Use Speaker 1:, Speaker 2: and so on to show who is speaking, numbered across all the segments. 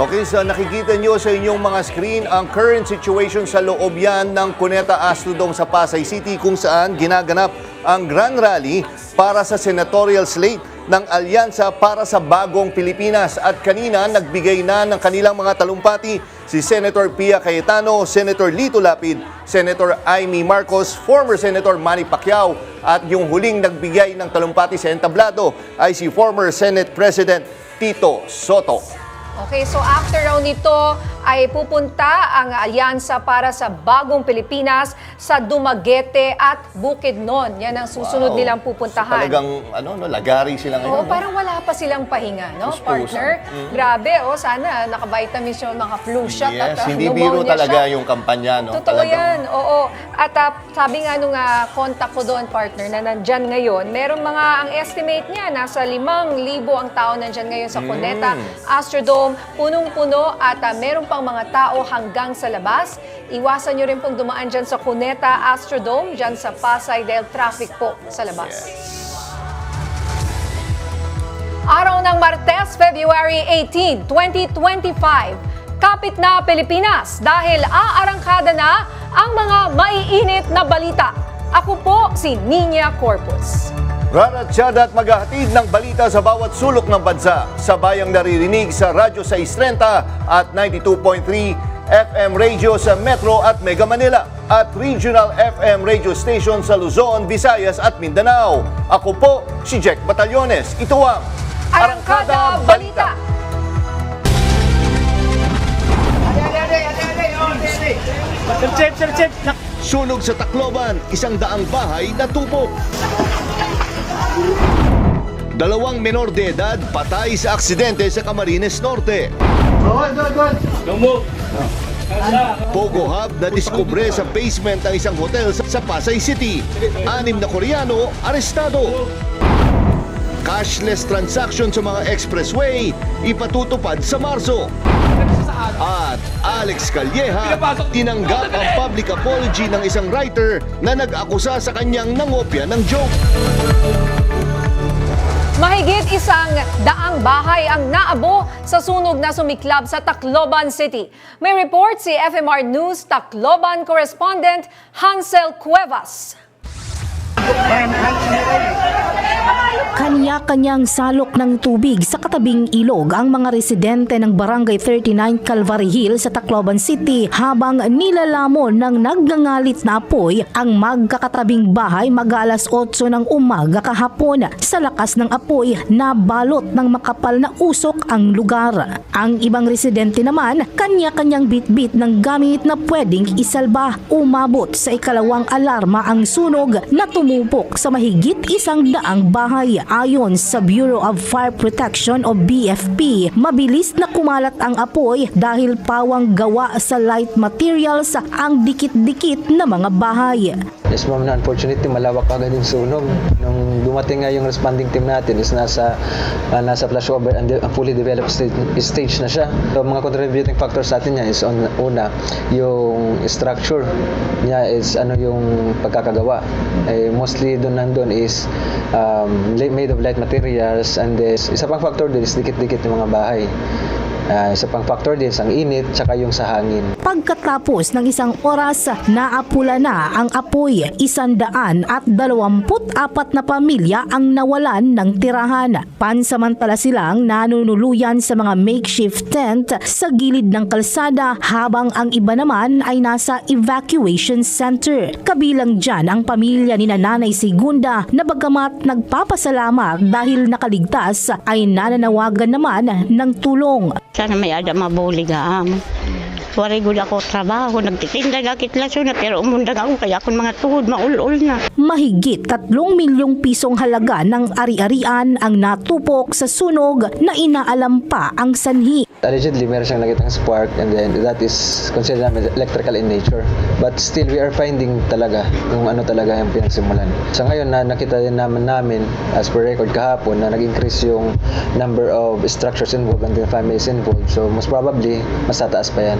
Speaker 1: Okay, so nakikita nyo sa inyong mga screen ang current situation sa loob yan ng Cuneta Astrodome sa Pasay City kung saan ginaganap ang Grand Rally para sa senatorial slate ng Alyansa para sa Bagong Pilipinas. At kanina nagbigay na ng kanilang mga talumpati si Senator Pia Cayetano, Senator Lito Lapid, Senator Amy Marcos, former Senator Manny Pacquiao at yung huling nagbigay ng talumpati sa entablado ay si former Senate President Tito Soto.
Speaker 2: Okay, so after raw nito ay pupunta ang Alyansa para sa Bagong Pilipinas sa Dumaguete at Bukidnon. Yan ang susunod nilang pupuntahan.
Speaker 1: So, talagang lagari sila ngayon.
Speaker 2: Oo, parang wala pa silang pahinga, no, partner? Grabe, sana naka-vitamins yung mga flu shot at
Speaker 1: hindi
Speaker 2: pneumonia
Speaker 1: biro talaga
Speaker 2: shot.
Speaker 1: yung kampanya, no?
Speaker 2: Totoo yan, oo. At sabi nga nung contact ko doon, partner, na nandyan ngayon, meron mga, ang estimate niya, nasa 5,000 ang tao nandyan ngayon sa Cuneta Astrodome, punong-puno at meron pang mga tao hanggang sa labas. Iwasan nyo rin pong dumaan dyan sa Cuneta Astrodome, dyan sa Pasay dahil traffic po sa labas. Araw ng Martes, February 18, 2025. Kapit na Pilipinas dahil aarangkada na ang mga maiinit na balita. Ako po si Nina Corpus.
Speaker 1: Raratsyada at maghahatid ng balita sa bawat sulok ng bansa. Sabayang naririnig sa Radyo 630 at 92.3 FM radio sa Metro at Mega Manila at Regional FM radio station sa Luzon, Visayas at Mindanao. Ako po si Jack Batallones. Ito ang
Speaker 2: Arangkada Balita.
Speaker 1: Sunog sa Tacloban, 100 bahay na tupok. 2 menor de edad patay sa aksidente sa Camarines Norte. Pogo Hub na diskubre sa basement ng isang hotel sa Pasay City. 6 na Koreano arestado. Cashless transaction sa mga expressway ipatutupad sa Marso. At Alex Calleja, tinanggap ang public apology ng isang writer na nag-akusa sa kanyang nangopya ng joke.
Speaker 2: Mahigit 100 bahay ang naabo sa sunog na sumiklab sa Tacloban City. May report si FMR News Tacloban correspondent Hansel Cuevas.
Speaker 3: Kanya-kanyang salok ng tubig sa katabing ilog ang mga residente ng Barangay 39 Calvary Hill sa Tacloban City habang nilalamon ng nagngangalit na apoy ang magkakatabing bahay mag-alas 8 ng umaga kahapon. Sa lakas ng apoy, nabalot ng makapal na usok ang lugar. Ang ibang residente naman, kanya-kanyang bit-bit ng gamit na pwedeng isalba. Umabot sa ikalawang alarma ang sunog na tumupok sa mahigit 100 bahay. Ayon sa Bureau of Fire Protection o BFP, mabilis na kumalat ang apoy dahil pawang gawa sa light materials ang dikit-dikit na mga bahay.
Speaker 4: Yes ma'am, na unfortunately malawak agad yung sunog. Nung dumating nga yung responding team natin is nasa flashover and fully developed stage na siya. So, mga contributing factors sa atin niya is una, yung structure niya is yung pagkakagawa. Mostly nandun is made of light materials and isa pang factor din is dikit-dikit yung mga bahay. Isa pang factor din ang init tsaka yung sa hangin.
Speaker 3: Pagkatapos ng isang oras, naapula na ang apoy. 124 na pamilya ang nawalan ng tirahan. Pansamantala silang nanunuluyan sa mga makeshift tent sa gilid ng kalsada habang ang iba naman ay nasa evacuation center. Kabilang dyan ang pamilya ni Nanay Segunda na bagamat nagpapasalamat dahil nakaligtas ay nananawagan naman ng tulong.
Speaker 5: Sana may ada mabulig am. Wari gud ako trabaho, nagtitinda gakit laso na pero umundag ako kaya akong mga tuhod maulol na.
Speaker 3: Mahigit 3 milyong pisong halaga ng ari-arian ang natupok sa sunog na inaalam pa ang sanhi.
Speaker 4: Allegedly, meron siyang nakitang spark and then that is considered electrical in nature. But still, we are finding talaga kung ano talaga yung pinagsimulan. Sa ngayon, nakita din namin as per record kahapon na nag-increase yung number of structures involved and the families involved. So most probably, mas tataas pa yan.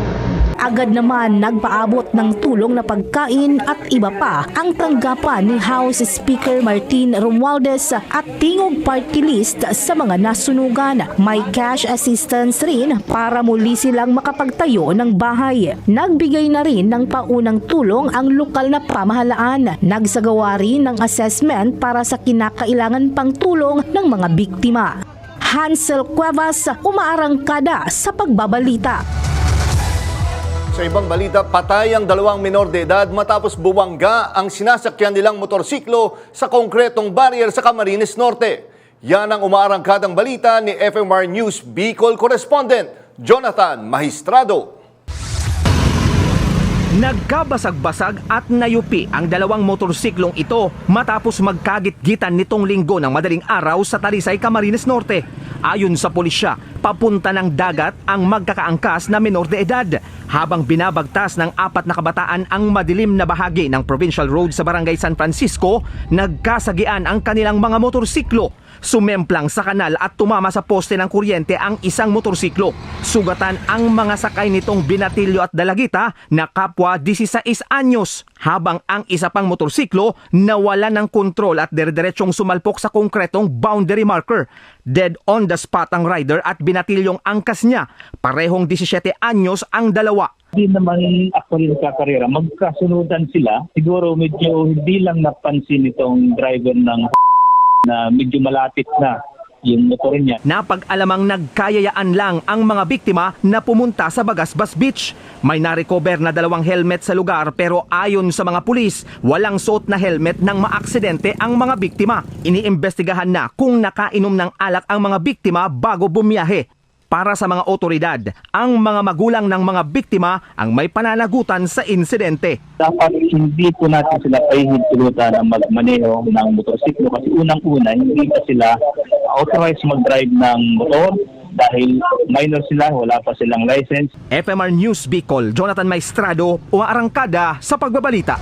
Speaker 3: Agad naman nagpaabot ng tulong na pagkain at iba pa ang tanggapan ni House Speaker Martin Romualdez at tingog party list sa mga nasunugan. May cash assistance rin para muli silang makapagtayo ng bahay. Nagbigay na rin ng paunang tulong ang lokal na pamahalaan. Nagsagawa rin ng assessment para sa kinakailangan pang tulong ng mga biktima. Hansel Cuevas, umaarangkada sa pagbabalita.
Speaker 1: Sa ibang balita, patay ang 2 menor de edad matapos buwangga ang sinasakyan nilang motorsiklo sa konkretong barrier sa Camarines Norte. Yan ang umaarangkadang balita ni FMR News Bicol Correspondent Jonathan Magistrado.
Speaker 6: Nagkabasag-basag at nayupi ang 2 motorsiklong ito matapos magkagit-gitan nitong linggo ng madaling araw sa Talisay, Camarines Norte. Ayon sa pulisya, papunta ng dagat ang magkakaangkas na menor de edad habang binabagtas ng 4 na kabataan ang madilim na bahagi ng Provincial Road sa Barangay San Francisco. Nagkasagian ang kanilang mga motorsiklo. Sumemplang sa kanal at tumama sa poste ng kuryente ang isang motorsiklo. Sugatan ang mga sakay nitong Binatilyo at Dalagita na kapwa 16 anyos, habang ang isa pang motorsiklo nawala ng kontrol at dire-diretsong sumalpok sa konkretong boundary marker. Dead on the spot ang rider at Binatilyong angkas niya. Parehong 17 anyos ang dalawa.
Speaker 7: Hindi naman actually nagkakarera. Magkasunudan sila. Siguro medyo hindi lang napansin itong driver ng na medyo malapit na yung motor niya.
Speaker 6: Napag-alamang nagkayayaan lang ang mga biktima na pumunta sa Bagasbas Beach. May narecover na 2 helmet sa lugar pero ayon sa mga pulis, walang suot na helmet nang maaksidente ang mga biktima. Iniimbestigahan na kung nakainom ng alak ang mga biktima bago bumiyahe. Para sa mga otoridad, ang mga magulang ng mga biktima ang may pananagutan sa insidente.
Speaker 7: Dapat hindi po natin sila pahihintulutan ang magmaneho ng motorsiklo kasi unang-una hindi pa sila authorized mag-drive ng motor dahil minor sila, wala pa silang license.
Speaker 6: FMR News Bicol, Jonathan Maestrado, umaarangkada sa pagbabalita.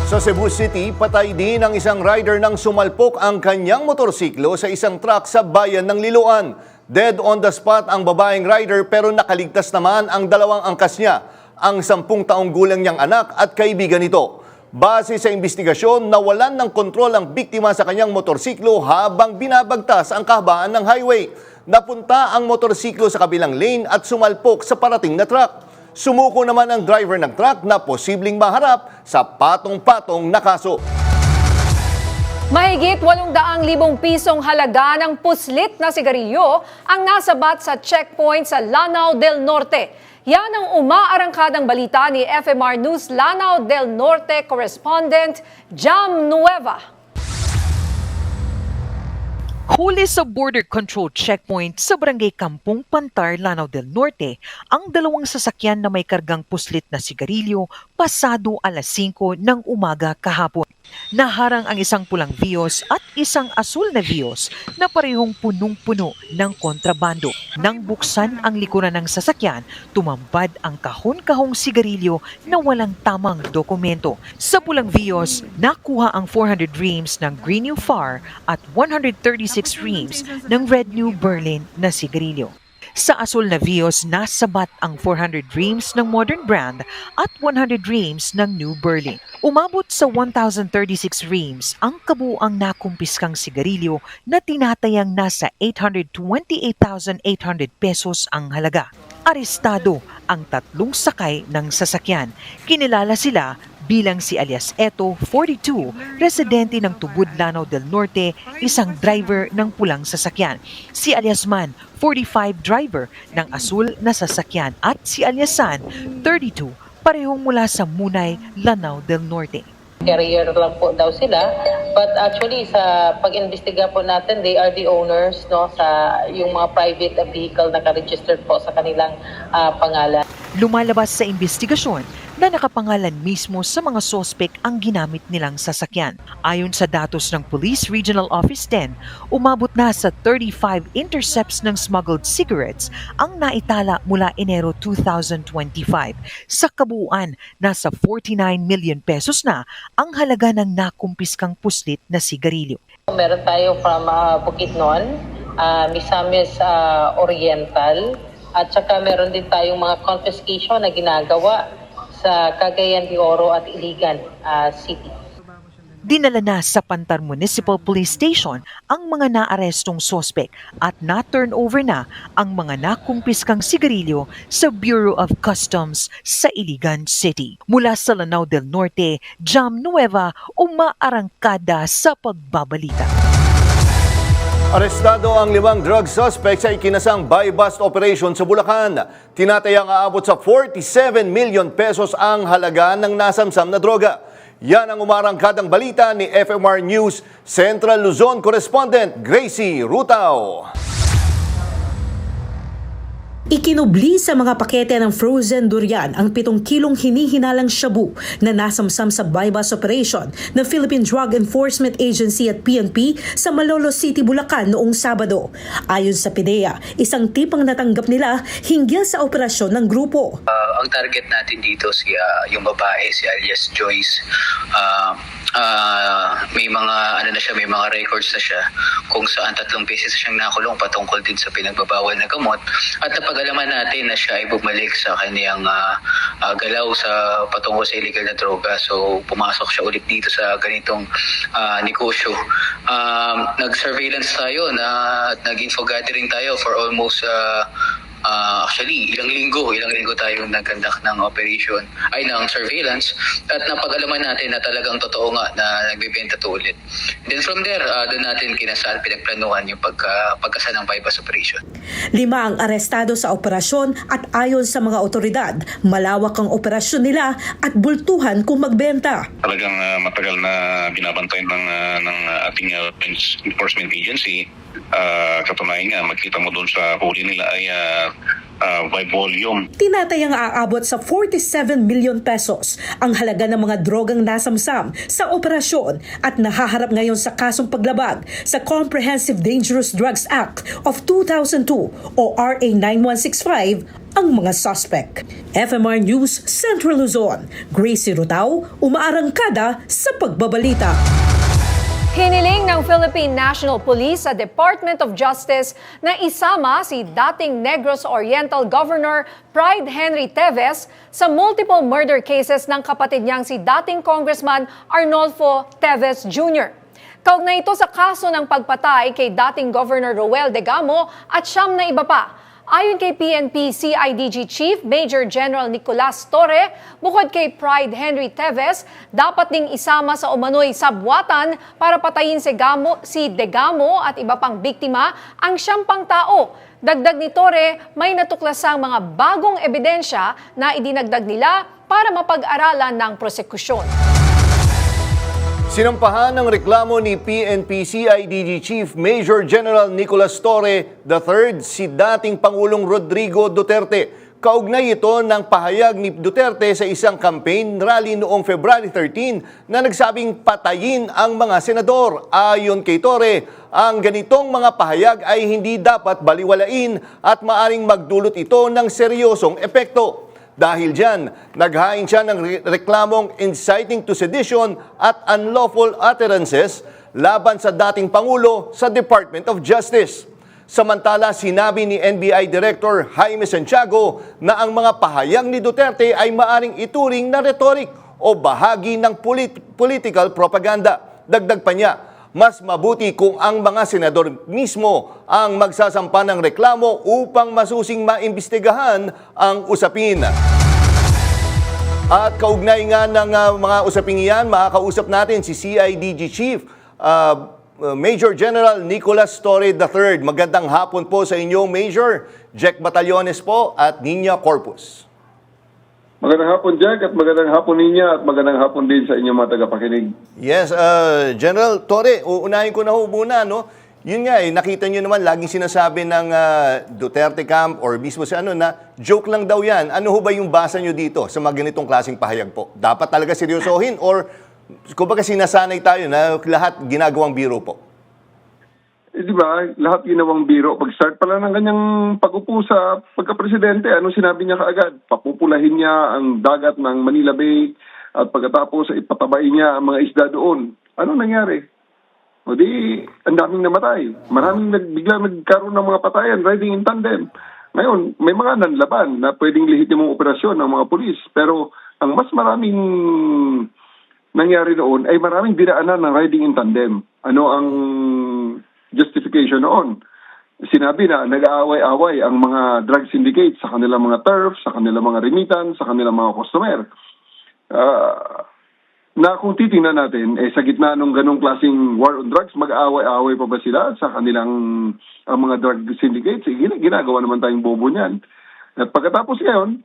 Speaker 1: Sa Cebu City, patay din ang isang rider nang sumalpok ang kanyang motorsiklo sa isang truck sa bayan ng Liloan. Dead on the spot ang babaeng rider pero nakaligtas naman ang 2 angkas niya, ang 10 taong gulang niyang anak at kaibigan nito. Base sa investigasyon, nawalan ng kontrol ang biktima sa kanyang motorsiklo habang binabagtas ang kahabaan ng highway. Napunta ang motorsiklo sa kabilang lane at sumalpok sa parating na truck. Sumuko naman ang driver ng truck na posibleng maharap sa patong-patong na kaso.
Speaker 2: Mahigit 800,000 pisong halaga ng puslit na sigarilyo ang nasabat sa checkpoint sa Lanao del Norte. Yan ang umaarangkadang balita ni FMR News Lanao del Norte correspondent Jam Nueva.
Speaker 8: Huli sa border control checkpoint sa Barangay Kampung Pantar, Lanao del Norte, ang 2 sasakyan na may kargang puslit na sigarilyo pasado alas 5 ng umaga kahapon. Naharang ang isang pulang Vios at isang asul na Vios na parehong punong-puno ng kontrabando. Nang buksan ang likuran ng sasakyan, tumambad ang kahon-kahong sigarilyo na walang tamang dokumento. Sa pulang Vios, nakuha ang 400 reams ng Green New Far at 136 reams ng Red New Berlin na sigarilyo. Sa asul na Vios, nasabat ang 400 reams ng Modern Brand at 100 reams ng New Berlin. Umabot sa 1,036 reams ang kabuuang nakumpiskang sigarilyo na tinatayang nasa 828,800 pesos ang halaga. Arestado ang 3 sakay ng sasakyan. Kinilala sila bilang si alias Eto, 42, residente ng Tubud, Lanao del Norte, isang driver ng pulang sasakyan. Si alias Man, 45, driver ng asul na sasakyan. At si alias San, 32, parehong mula sa Munay, Lanao del Norte.
Speaker 9: Carrier lang po daw sila, but actually sa pag-imbestiga po natin, they are the owners, no, sa yung mga private vehicle na ka-registered po sa kanilang pangalan.
Speaker 8: Lumalabas sa investigasyon na nakapangalan mismo sa mga sospek ang ginamit nilang sasakyan. Ayon sa datos ng Police Regional Office 10, umabot na sa 35 intercepts ng smuggled cigarettes ang naitala mula Enero 2025. Sa kabuuan, nasa 49 million pesos na ang halaga ng nakumpiskang puslit na sigarilyo.
Speaker 9: Meron tayo from Bukidnon, Misamis Oriental, at saka meron din tayong mga confiscation na ginagawa sa Cagayan de Oro at Iligan City.
Speaker 8: Dinala na sa Pantar Municipal Police Station ang mga naarestong sospek at na-turn over na ang mga nakumpiskang sigarilyo sa Bureau of Customs sa Iligan City. Mula sa Lanao del Norte, Jam Nueva, umaarangkada sa pagbabalita.
Speaker 1: Arestado ang 5 drug suspects sa ikinasang buy-bust operation sa Bulacan. Tinatayang aabot sa 47 million pesos ang halaga ng nasamsam na droga. Yan ang umarangkadang balita ni FMR News Central Luzon correspondent Gracie Rutao.
Speaker 10: Ikinubli sa mga pakete ng frozen durian ang 7 kilong hinihinalang shabu na nasamsam sa buy-bust operation ng Philippine Drug Enforcement Agency at PNP sa Malolos City, Bulacan noong Sabado. Ayon sa PIDEA, isang tip ang natanggap nila hinggil sa operasyon ng grupo.
Speaker 11: Ang target natin dito yung babae, si alias Joyce. May mga records na siya kung saan 3 beses siyang nakulong patungkol din sa pinagbabawal na gamot, at napag-alaman natin na siya ay bumalik sa kanyang galaw sa patungkol sa illegal na droga. So pumasok siya ulit dito sa ganitong negosyo. Nag-surveillance tayo at nag-info gathering tayo for almost actually, ilang linggo tayo nag-conduct ng operation, ng surveillance, at napag-alaman natin na talagang totoo nga na nagbebenta to ulit. Then from there, doon natin pinagplanuhan yung pagkasa ng buy-bust operation.
Speaker 10: 5 ang arestado sa operasyon at ayon sa mga otoridad, malawak ang operasyon nila at bultuhan kung magbenta.
Speaker 12: Talagang matagal na binabantayan ng ating enforcement agency. Katunayan nga, makita mo doon sa huli nila ay by volume.
Speaker 10: Tinatayang aabot sa 47 million pesos ang halaga ng mga drogang nasamsam sa operasyon at nahaharap ngayon sa kasong paglabag sa Comprehensive Dangerous Drugs Act of 2002 o RA 9165 ang mga suspect. FMR News Central Luzon, Gracie Rutao, umaarangkada sa pagbabalita.
Speaker 2: Hiniling ng Philippine National Police sa Department of Justice na isama si dating Negros Oriental Governor Pride Henry Teves sa multiple murder cases ng kapatid niyang si dating Congressman Arnolfo Teves Jr. Kaugnay ito sa kaso ng pagpatay kay dating Governor Roel Degamo at 9 na iba pa. Ayon kay PNP CIDG Chief Major General Nicolas Torre, bukod kay Pride Henry Teves, dapat ding isama sa umano'y sabwatan para patayin si Degamo at iba pang biktima ang 9 pang tao. Dagdag ni Torre, may natuklasang mga bagong ebidensya na idinagdag nila para mapag-aralan ng prosekusyon.
Speaker 1: Sinampahan ng reklamo ni PNP CIDG Chief Major General Nicolas Torre III si dating Pangulong Rodrigo Duterte. Kaugnay ito ng pahayag ni Duterte sa isang campaign rally noong February 13 na nagsabing patayin ang mga senador. Ayon kay Torre, ang ganitong mga pahayag ay hindi dapat baliwalain at maaring magdulot ito ng seryosong epekto. Dahil dyan, naghain siya ng reklamong inciting to sedition at unlawful utterances laban sa dating Pangulo sa Department of Justice. Samantala, sinabi ni NBI Director Jaime Santiago na ang mga pahayag ni Duterte ay maaring ituring na rhetoric o bahagi ng political propaganda. Dagdag pa niya, mas mabuti kung ang mga senador mismo ang magsasampa ng reklamo upang masusing maimbestigahan ang usapin. At kaugnay nga ng mga usaping iyan, makakausap natin si CIDG Chief Major General Nicolas Torre III. Magandang hapon po sa inyo, Major. Jack Batallones po at Nina Corpus.
Speaker 13: Magandang hapon, Jack, at magandang hapon Ninya, at magandang hapon din sa inyong mga tagapakinig.
Speaker 1: Yes, General Torre, uunahin ko na ho muna, no? Yun nga nakita nyo naman, laging sinasabi ng Duterte camp or mismo si na joke lang daw yan. Ano ho ba yung basa nyo dito sa mga ganitong klaseng pahayag po? Dapat talaga seryosohin or kumbaga sinasanay tayo na lahat ginagawang biro po?
Speaker 13: Di ba, lahat ginawang biro. Pag-start pala ng kanyang pag-upo sa pagka-presidente, ano sinabi niya kaagad? Papupulahin niya ang dagat ng Manila Bay at pagkatapos ipatabain niya ang mga isda doon. Ano nangyari? O di, ang daming namatay. Maraming biglang nagkaroon ng mga patayan, riding in tandem. Ngayon, may mga nanlaban na pwedeng lehitimong operasyon ng mga pulis. Pero ang mas maraming nangyari noon ay maraming dinaanan ng riding in tandem. Ano ang justification noon? Sinabi na nag-aaway-away ang mga drug syndicates sa kanilang mga turf, sa kanilang mga remittance, sa kanilang mga customer. Na kung titingnan natin, sa gitna ng ganong klaseng war on drugs, mag-aaway-aaway pa ba sila sa kanilang mga drug syndicates? Ginagawa naman tayong bobo niyan. At pagkatapos ngayon,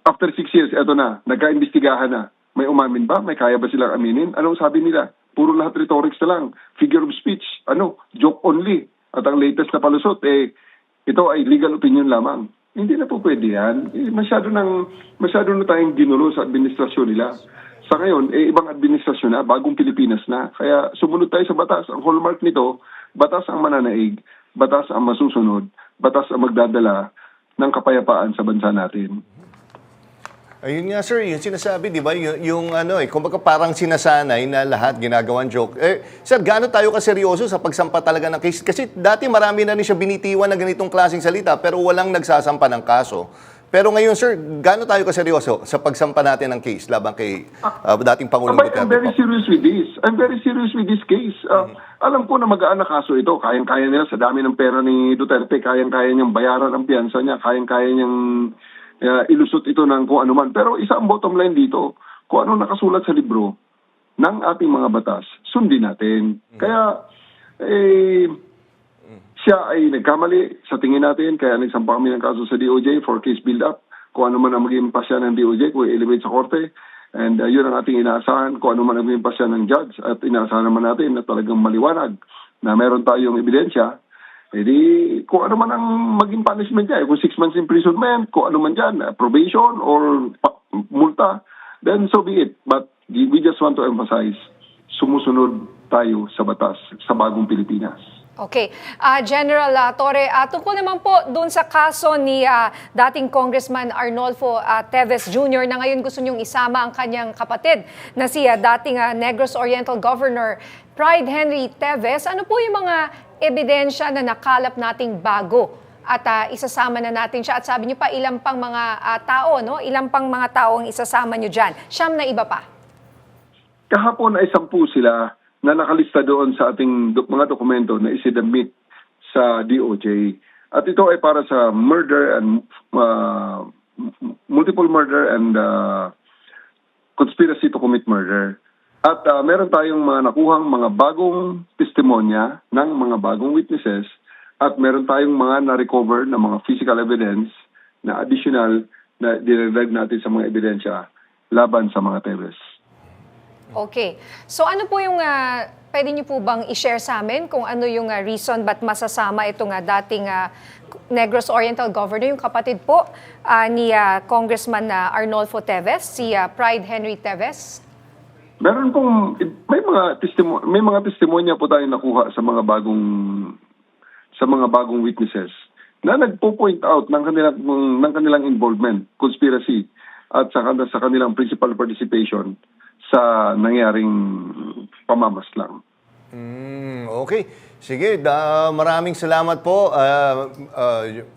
Speaker 13: after 6 years, eto na, nagka-imbestigahan na. May umamin ba? May kaya ba silang aminin? Anong sabi nila? Puro lahat rhetorics na lang. Figure of speech. Joke only. At ang latest na palusot, ito ay legal opinion lamang. Hindi na po pwede yan. Masyado na tayong ginulo sa administrasyon nila. Sa ngayon, ibang administrasyon na, bagong Pilipinas na. Kaya sumunod tayo sa batas. Ang hallmark nito, batas ang mananaig, batas ang masusunod, batas ang magdadala ng kapayapaan sa bansa natin.
Speaker 1: Ayun nga sir, yung sinasabi, di ba, yung kumbaga parang sinasanay na lahat ginagawang joke. Sir, gaano tayo kaseryoso sa pagsampa talaga ng case? Kasi dati marami na rin siya binitiwan na ganitong klaseng salita pero walang nagsasampa ng kaso. Pero ngayon sir, gaano tayo kaseryoso sa pagsampa natin ng case laban kay dating Pangulong Duterte?
Speaker 13: I'm very serious with this. I'm very serious with this case. Alam ko na magaan na kaso ito. Kayang-kaya nila sa dami ng pera ni Duterte. Kayang-kaya niyang bayaran ang piyansa niya. Kayang-kaya niyang ilusot ito ng kung ano man. Pero isa ang bottom line dito, kung ano nakasulat sa libro ng ating mga batas, sundin natin. Kaya, siya ay nagkamali sa tingin natin, kaya nagsampa kami ng kaso sa DOJ for case build-up. Kung ano man ang maging pasya ng DOJ, kung i-elevate sa korte. And yun ang ating inaasahan, kung ano man ang maging pasya ng judge. At inaasahan naman natin na talagang maliwanag na meron tayong ebidensya. Kung ano man ang maging punishment niya, kung 6 months imprisonment, kung ano man dyan, probation or multa, then so be it. But we just want to emphasize, sumusunod tayo sa batas sa bagong Pilipinas.
Speaker 2: Okay. General Torre, tungkol naman po doon sa kaso ni dating Congressman Arnolfo Teves Jr. na ngayon gusto niyong isama ang kanyang kapatid na si dating Negros Oriental Governor Pride Henry Teves. Ano po yung mga ebidensya na nakalap nating bago at isasama na natin siya? At sabi niyo pa ilang pang mga tao, no? Ilang pang mga tao ang isasama niyo dyan? Siyam na iba pa.
Speaker 13: Kahapon ay 10 sila na nakalista doon sa ating mga dokumento na isinabmit sa DOJ. At ito ay para sa murder and multiple murder and conspiracy to commit murder. At meron tayong mga nakuhang mga bagong testimonya ng mga bagong witnesses at meron tayong mga na-recover na mga physical evidence na additional na dinagdag natin sa mga ebidensya laban sa mga Teves.
Speaker 2: Okay. So ano po yung pwede niyo po bang i-share sa amin kung ano yung reason ba't masasama itong dating Negros Oriental Governor, yung kapatid po ni Congressman Arnolfo Teves, si Pride Henry Teves?
Speaker 13: Meron pong may mga testimonya po tayong nakuha sa mga bagong witnesses na nagpo-point out ng kanilang involvement, conspiracy at sa kanilang principal participation sa nangyaring pamamaslang.
Speaker 1: Okay. Sige, maraming salamat po,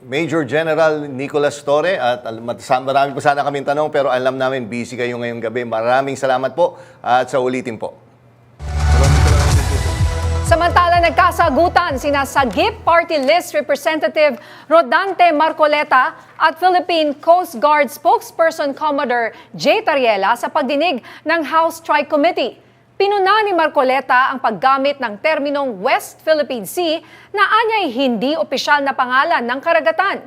Speaker 1: Major General Nicolas Torre. At marami po sana kaming tanong pero alam namin busy kayo ngayong gabi. Maraming salamat po at sa ulitin po.
Speaker 2: Samantala, nagkasagutan sina Sagip Party List Representative Rodante Marcoleta at Philippine Coast Guard Spokesperson Commodore J. Tariela sa pagdinig ng House Tri-Committee. Pinuna ni Marcoleta ang paggamit ng terminong West Philippine Sea na anyay hindi opisyal na pangalan ng karagatan.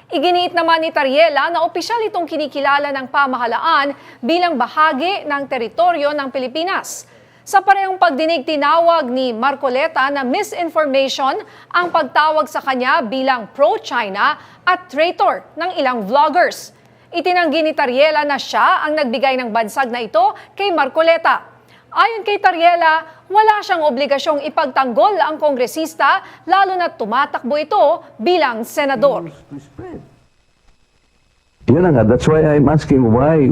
Speaker 2: Iginiit naman ni Tariela na opisyal itong kinikilala ng pamahalaan bilang bahagi ng teritoryo ng Pilipinas. Sa parehong pagdinig, tinawag ni Marcoleta na misinformation ang pagtawag sa kanya bilang pro-China at traitor ng ilang vloggers. Itinanggi ni Tariela na siya ang nagbigay ng bansag na ito kay Marcoleta. Ayon kay Tariela, wala siyang obligasyong ipagtanggol ang kongresista lalo na tumatakbo ito bilang senador.
Speaker 14: Yun nga, that's why I'm asking why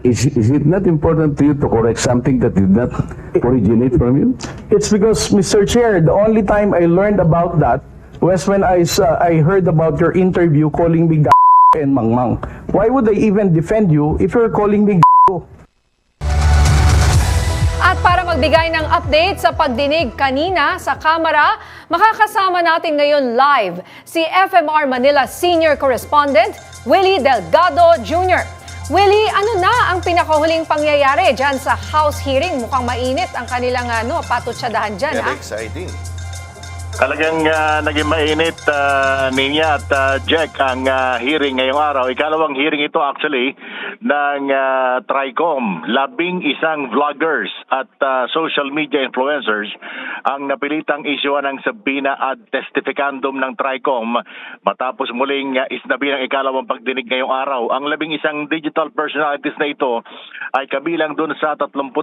Speaker 14: is it not important to you to correct something that did not originate from you?
Speaker 15: It's because, Mr. Chair, the only time I learned about that was when I heard about your interview calling me and mangmang. Why would I even defend you if you're calling me
Speaker 2: magbigay ng update sa pagdinig kanina sa Kamara, makakasama natin ngayon live si FMR Manila Senior Correspondent Willie Delgado Jr. Willie, ano na ang pinakahuling pangyayari dyan sa House hearing? Mukhang mainit ang kanilang patutsadahan dyan.
Speaker 1: Very exciting.
Speaker 16: Talagang naging mainit, Ninya at Jack, ang hearing ngayong araw. Ikalawang hearing ito actually ng TRICOM. 11 vloggers at social media influencers ang napilitang isyuan ng sabina at testificandum ng TRICOM matapos muling isnabi ng ikalawang pagdinig ngayong araw. Ang 11 digital personalities na ito ay kabilang dun sa 37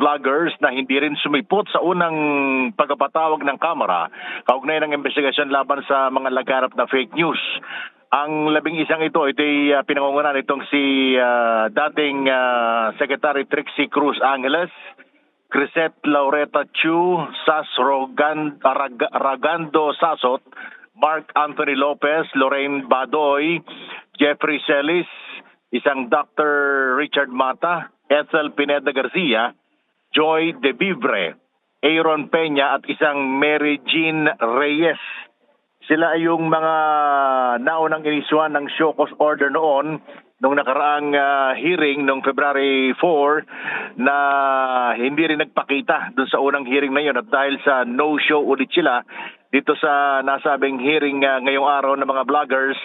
Speaker 16: vloggers na hindi rin sumipot sa unang pagpapatawag ng Kamara kaugnay ng investigasyon laban sa mga laganap na fake news. Ang 11 ito ay pinangungunahan itong si dating Secretary Trixie Cruz Angeles, Crisette Laureta Chu, Sas Ragando Sasot, Mark Anthony Lopez, Lorraine Badoy, Jeffrey Celis, isang Dr. Richard Mata, Ethel Pineda Garcia, Joy De Vivre, Aaron Peña at isang Mary Jean Reyes. Sila ay yung mga naunang iniswan ng show cause order noon nung nakaraang hearing noong February 4 na hindi rin nagpakita dun sa unang hearing na yun. At dahil sa no-show ulit sila dito sa nasabing hearing ngayong araw ng mga vloggers,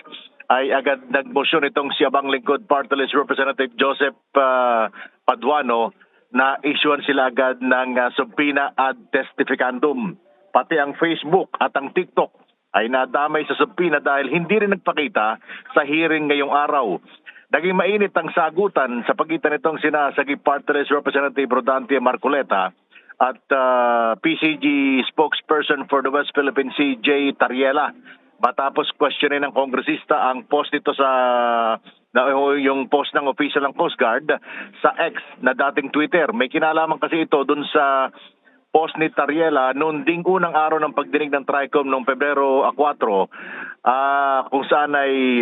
Speaker 16: ay agad nagmosyon itong si Abang Lingkod Party List Representative Joseph Paduano na issuean sila agad ng subpoena at testificandum. Pati ang Facebook at ang TikTok ay nadamay sa subpoena dahil hindi rin nagpakita sa hearing ngayong araw. Naging mainit ang sagutan sa pagitan nitong sina Sagip Party List Representative Rodante Marcoleta at PCG spokesperson for the West Philippine Sea, Jay Tariela. Matapos questionin ng kongresista ang post nito sa yung post ng official ng Coast Guard sa X na dating Twitter. May kinalaman kasi ito dun sa post ni Tariela noon ding unang araw ng pagdinig ng TRICOM noong Pebrero 4 kung saan ay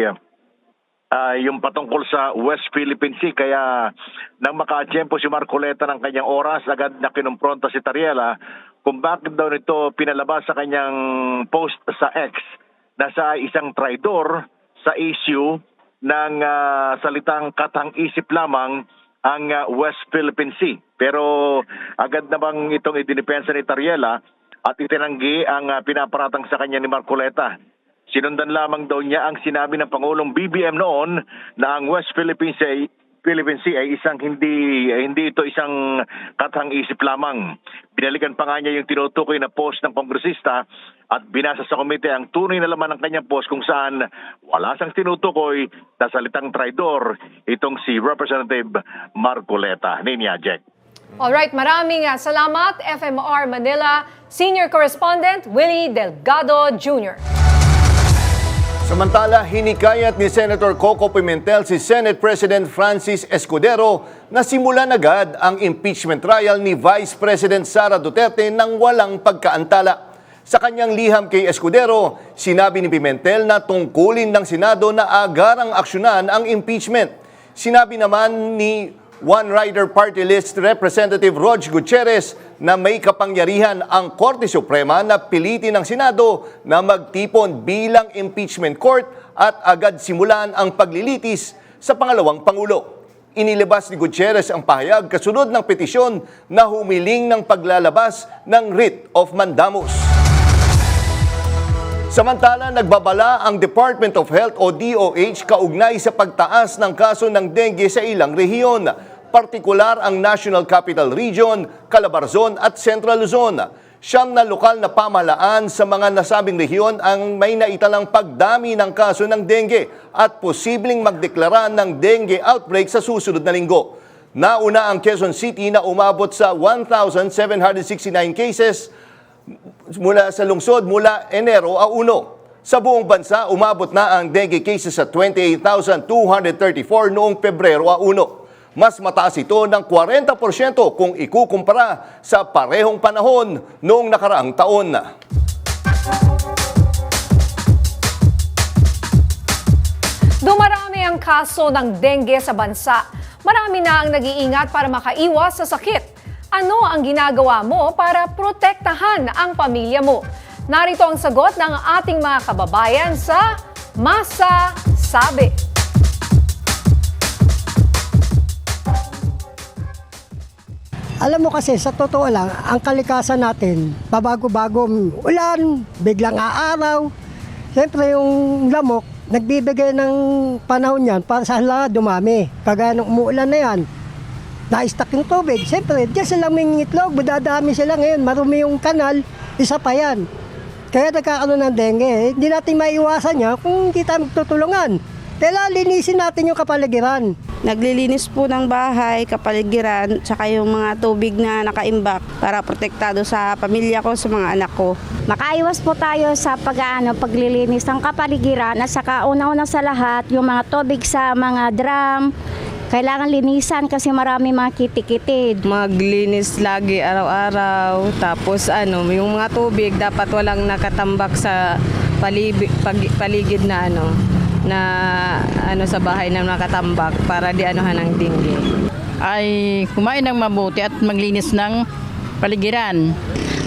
Speaker 16: yung patungkol sa West Philippine Sea. Kaya nang maka-atsyempo si Marcoleta ng kanyang oras, agad na kinumpronta si Tariela kung bakit daw nito pinalabas sa kanyang post sa X na sa isang traidor sa issue ng salitang katang-isip lamang ang West Philippine Sea. Pero agad na bang itong idinipensa ni Tariela at itinanggi ang pinaparatang sa kanya ni Marcoleta. Sinundan lamang daw niya ang sinabi ng Pangulong BBM noon na ang West Philippine Sea ay hindi ito isang katang-isip lamang. Binalikan pa nga niya yung tinutukoy na post ng kongresista at binasa sa komite ang tunay na laman ng kanyang post kung saan wala siyang tinutukoy na salitang traidor itong si Representative Marcoleta. Ninya, Jack.
Speaker 2: Alright, maraming salamat FMR Manila Senior Correspondent Willie Delgado Jr.
Speaker 1: Samantala, hinikayat ni Senator Coco Pimentel si Senate President Francis Escudero na simulan agad ang impeachment trial ni Vice President Sara Duterte nang walang pagkaantala. Sa kanyang liham kay Escudero, sinabi ni Pimentel na tungkulin ng Senado na agarang aksyonan ang impeachment. Sinabi naman ni One Rider Party List Representative Rog Gutierrez na may kapangyarihan ang Korte Suprema na pilitin ng Senado na magtipon bilang impeachment court at agad simulan ang paglilitis sa pangalawang Pangulo. Inilabas ni Gutierrez ang pahayag kasunod ng petisyon na humiling ng paglalabas ng writ of mandamus. Samantala, nagbabala ang Department of Health o DOH kaugnay sa pagtaas ng kaso ng dengue sa ilang rehiyon, partikular ang National Capital Region, Calabarzon at Central Luzon. 9 na lokal na pamahalaan sa mga nasabing rehiyon ang may naitalang pagdami ng kaso ng dengue at posibleng magdeklara ng dengue outbreak sa susunod na linggo. Nauna ang Quezon City na umabot sa 1,769 cases mula sa lungsod mula Enero 1. Sa buong bansa, umabot na ang dengue cases sa 28,234 noong Pebrero 1. Mas mataas ito ng 40% kung ikukumpara sa parehong panahon noong nakaraang taon.
Speaker 2: Dumarami ang kaso ng dengue sa bansa. Marami na ang nag-iingat para makaiwas sa sakit. Ano ang ginagawa mo para protektahan ang pamilya mo? Narito ang sagot ng ating mga kababayan sa Masasabi.
Speaker 17: Alam mo kasi, sa totoo lang, ang kalikasan natin, pabago-bago, ulan, biglang aaraw. Siyempre yung lamok, nagbibigay ng panahon yan para sa lahat dumami. Kagaya ng umuulan na yan, na-stuck yung tubig. Siyempre, diyan sila mangingitlog, budadami sila ngayon, marumi yung kanal, isa pa yan. Kaya nagkakaroon ng dengue. Hindi natin maiwasan niya kung hindi tayo magtutulungan. Kailangan linisin natin yung kapaligiran.
Speaker 18: Naglilinis po ng bahay, kapaligiran, tsaka yung mga tubig na nakaimbak para protektado sa pamilya ko, sa mga anak ko.
Speaker 5: Makaiwas po tayo sa paglilinis ng kapaligiran at saka una-una sa lahat yung mga tubig sa mga drum. Kailangan linisan kasi marami mga kitikitid.
Speaker 18: Maglinis lagi araw-araw, tapos yung mga tubig dapat walang nakatambak sa paligid na sa bahay na nakatambak para di anuhan ng dengue.
Speaker 19: Ay kumain ng mabuti at maglinis ng paligiran.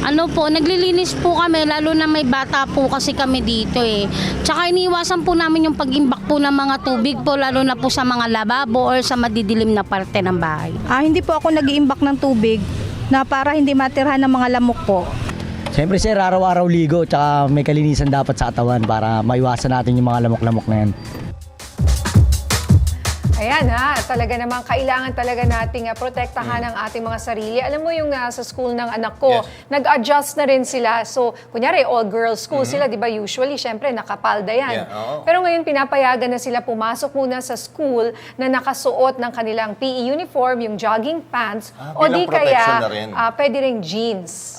Speaker 5: Naglilinis po kami, lalo na may bata po kasi kami dito eh. Tsaka iniwasan po namin yung pag-imbak po ng mga tubig po, lalo na po sa mga lababo or sa madidilim na parte ng bahay.
Speaker 18: Hindi po ako nag-iimbak ng tubig na para hindi matirhan ng mga lamok po.
Speaker 20: Siyempre sir, araw-araw ligo, tsaka may kalinisan dapat sa katawan para maiwasan natin yung mga lamok-lamok na yan.
Speaker 2: Ayan talaga naman kailangan talaga nating protektahan ang ating mga sarili. Alam mo yung sa school ng anak ko, nag-adjust na rin sila. So, kunyari, all-girls school sila, di ba? Usually, syempre, nakapalda yan. Pero ngayon, pinapayagan na sila pumasok muna sa school na nakasuot ng kanilang PE uniform, yung jogging pants, o di kaya, pwede rin jeans.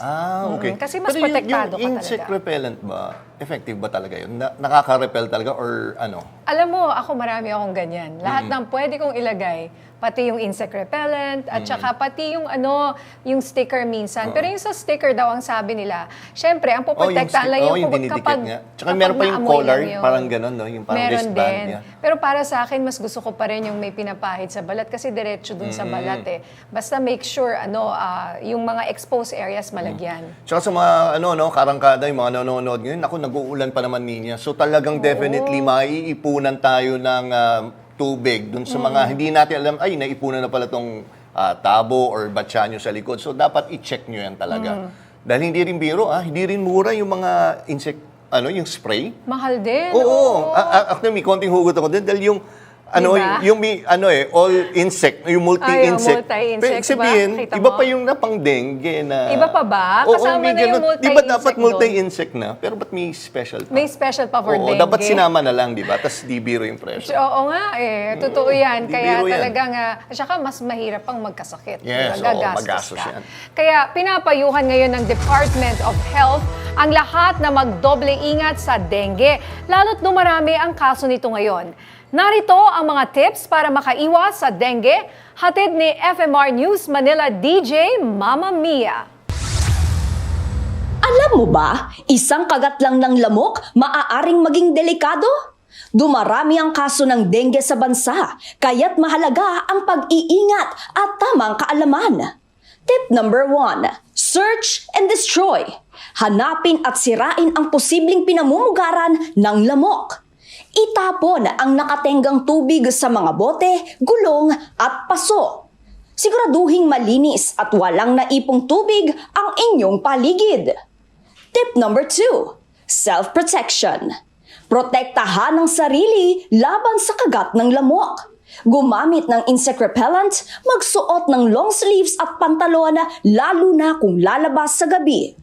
Speaker 1: Okay.
Speaker 2: Kasi mas
Speaker 1: pero
Speaker 2: protektado
Speaker 1: yung
Speaker 2: ka talaga.
Speaker 1: insect repellent ba, effective ba talaga yun? Nakaka-repel talaga or ano?
Speaker 2: Alam mo, ako marami akong ganyan. Lahat ng pwede kong ilagay, pati yung insect repellent, at saka pati yung yung sticker minsan. Pero yung sa sticker daw, ang sabi nila, syempre, ang poprotektahan lang yung
Speaker 1: dinidikit nga. Tsaka meron pa yung collar, parang gano'n, no? Yung parang
Speaker 2: meron
Speaker 1: wristband.
Speaker 2: din. Pero para sa akin, mas gusto ko pa rin yung may pinapahid sa balat kasi diretso dun sa balat eh. Basta make sure, yung mga exposed areas malagyan.
Speaker 1: Tsaka sa mga, karangkada, yung mga nanonood ngayon, nag-uulan pa naman niya. So talagang definitely maiipunan tayo ng tubig dun sa mga hindi natin alam, ay, naipunan na pala tong tabo or batya nyo sa likod. So dapat i-check nyo yan talaga. Dahil hindi rin biro, hindi rin mura yung mga insect, yung spray.
Speaker 2: Mahal din.
Speaker 1: Oo. Actually, may konting hugot ako din dahil yung all insect, yung multi-insect.
Speaker 2: Multi-insect,
Speaker 1: sabihin, iba pa yung napang dengue na...
Speaker 2: Iba pa ba? Kasama na yung multi-insect.
Speaker 1: Di ba dapat multi-insect na? Pero ba't may special pa?
Speaker 2: May special pa for dengue.
Speaker 1: Dapat sinama na lang, di ba? Tapos di biro yung presyo.
Speaker 2: Oo nga eh. Totoo yan. Kaya
Speaker 1: biro yan.
Speaker 2: talagang, saka mas mahirap pang magkasakit.
Speaker 1: Yes,
Speaker 2: gagastos
Speaker 1: ka.
Speaker 2: yan. Kaya pinapayuhan ngayon ng Department of Health ang lahat na magdoble ingat sa dengue. Lalo't dumarami ang kaso nito ngayon. Narito ang mga tips para makaiwas sa dengue, hatid ni FMR News Manila DJ Mama Mia.
Speaker 21: Alam mo ba, isang kagat lang ng lamok maaaring maging delikado? Dumarami ang kaso ng dengue sa bansa, kaya't mahalaga ang pag-iingat at tamang kaalaman. Tip number 1, search and destroy. Hanapin at sirain ang posibleng pinamumugaran ng lamok. Itapon ang nakatenggang tubig sa mga bote, gulong at paso. Siguraduhing malinis at walang naipong tubig ang inyong paligid. Tip number 2, self-protection. Protektahan ang sarili laban sa kagat ng lamok. Gumamit ng insect repellent, magsuot ng long sleeves at pantalon lalo na kung lalabas sa gabi.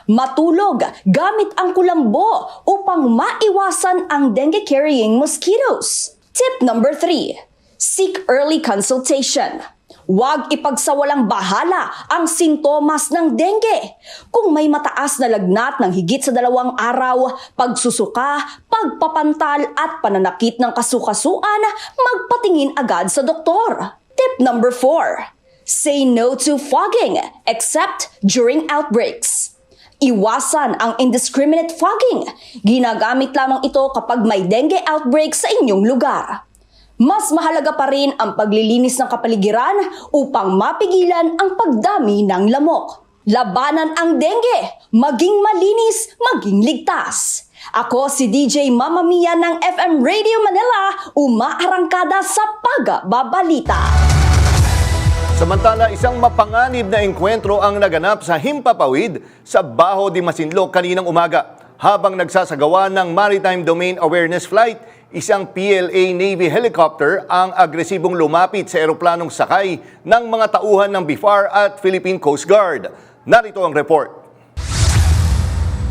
Speaker 21: Matulog gamit ang kulambo upang maiwasan ang dengue-carrying mosquitoes. Tip number 3, seek early consultation. Huwag ipagsawalang bahala ang sintomas ng dengue. Kung may mataas na lagnat ng higit sa 2 araw, pagsusuka, pagpapantal at pananakit ng kasukasuan, magpatingin agad sa doktor. Tip number 4, say no to fogging except during outbreaks. Iwasan ang indiscriminate fogging. Ginagamit lamang ito kapag may dengue outbreak sa inyong lugar. Mas mahalaga pa rin ang paglilinis ng kapaligiran upang mapigilan ang pagdami ng lamok. Labanan ang dengue, maging malinis, maging ligtas. Ako si DJ Mama Mia ng FM Radio Manila, umaarangkada sa pagbabalita.
Speaker 1: Samantala, isang mapanganib na engkwentro ang naganap sa Himpapawid sa Baho de Masinloc kaninang umaga. Habang nagsasagawa ng Maritime Domain Awareness Flight, isang PLA Navy helicopter ang agresibong lumapit sa eroplanong sakay ng mga tauhan ng BIFAR at Philippine Coast Guard. Narito ang report.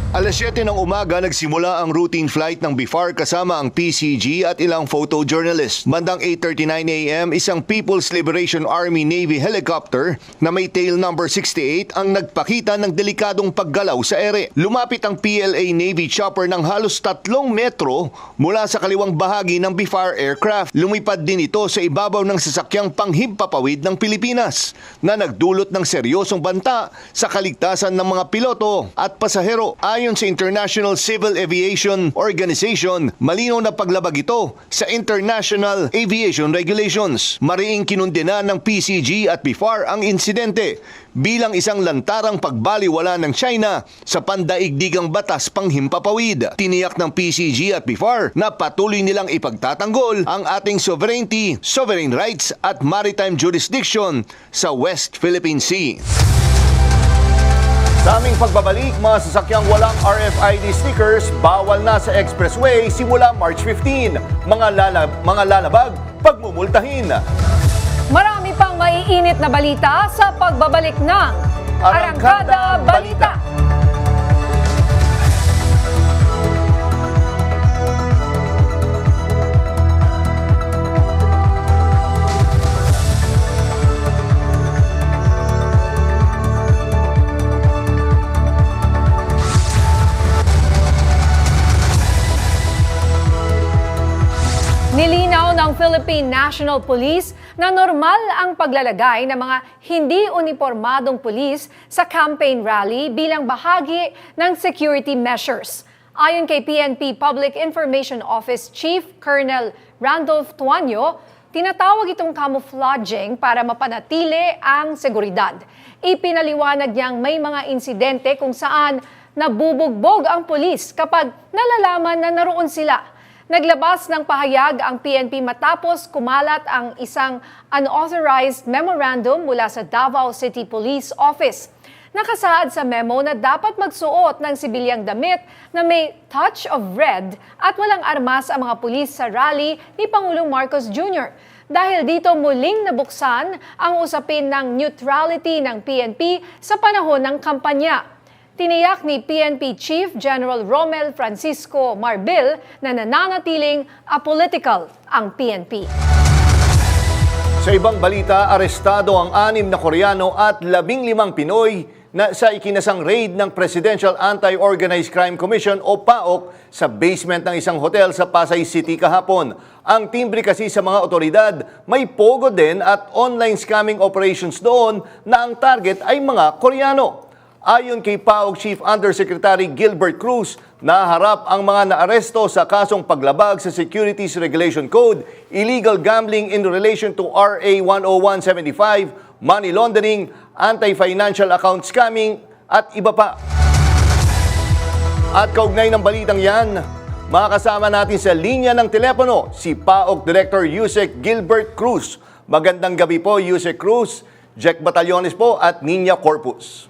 Speaker 1: Alas 7 ng umaga, nagsimula ang routine flight ng BIFAR kasama ang PCG at ilang photojournalist. Bandang 8:39 a.m., isang People's Liberation Army Navy helicopter na may tail number 68 ang nagpakita ng delikadong paggalaw sa ere. Lumapit ang PLA Navy chopper ng halos 3 metro mula sa kaliwang bahagi ng BIFAR aircraft. Lumipad din ito sa ibabaw ng sasakyang panghimpapawid ng Pilipinas na nagdulot ng seryosong banta sa kaligtasan ng mga piloto at pasahero. Ayon sa International Civil Aviation Organization, malinaw na paglabag ito sa International Aviation Regulations. Mariing kinundena ng PCG at BIFAR ang insidente bilang isang lantarang pagbaliwala ng China sa pandaigdigang batas panghimpapawid. Tiniyak ng PCG at BIFAR na patuloy nilang ipagtatanggol ang ating sovereignty, sovereign rights at maritime jurisdiction sa West Philippine Sea. Sa aming pagbabalik, mga sasakyang walang RFID stickers, bawal na sa expressway simula March 15. Mga lalabag, pagmumultahin.
Speaker 2: Marami pang maiinit na balita sa pagbabalik ng Arangkada Balita. Nilinaw ng Philippine National Police na normal ang paglalagay ng mga hindi unipormadong pulis sa campaign rally bilang bahagi ng security measures. Ayon kay PNP Public Information Office Chief Colonel Randolph Tuanyo, tinatawag itong camouflaging para mapanatili ang seguridad. Ipinaliwanag niyang may mga insidente kung saan nabubugbog ang pulis kapag nalalaman na naroon sila. Naglabas ng pahayag ang PNP matapos kumalat ang isang unauthorized memorandum mula sa Davao City Police Office. Nakasaad sa memo na dapat magsuot ng sibilyang damit na may touch of red at walang armas ang mga pulis sa rally ni Pangulong Marcos Jr. Dahil dito muling nabuksan ang usapin ng neutrality ng PNP sa panahon ng kampanya. Tiniyak ni PNP Chief General Romel Francisco Marbil na nananatiling apolitical ang PNP.
Speaker 1: Sa ibang balita, arestado ang 6 na Koreano at 15 Pinoy na sa ikinasang raid ng Presidential Anti-Organized Crime Commission o PAOK sa basement ng isang hotel sa Pasay City kahapon. Ang timbre kasi sa mga otoridad, may pogo din at online scamming operations doon na ang target ay mga Koreano. Ayon kay PAOK Chief Undersecretary Gilbert Cruz, naharap ang mga naaresto sa kasong paglabag sa Securities Regulation Code, illegal gambling in relation to RA 10175, money laundering, anti-financial account scamming, at iba pa. At kaugnay ng balitang yan, makakasama natin sa linya ng telepono si PAOK Director Yusek Gilbert Cruz. Magandang gabi po, Yusek Cruz, Jack Batallones po at Niña Corpus.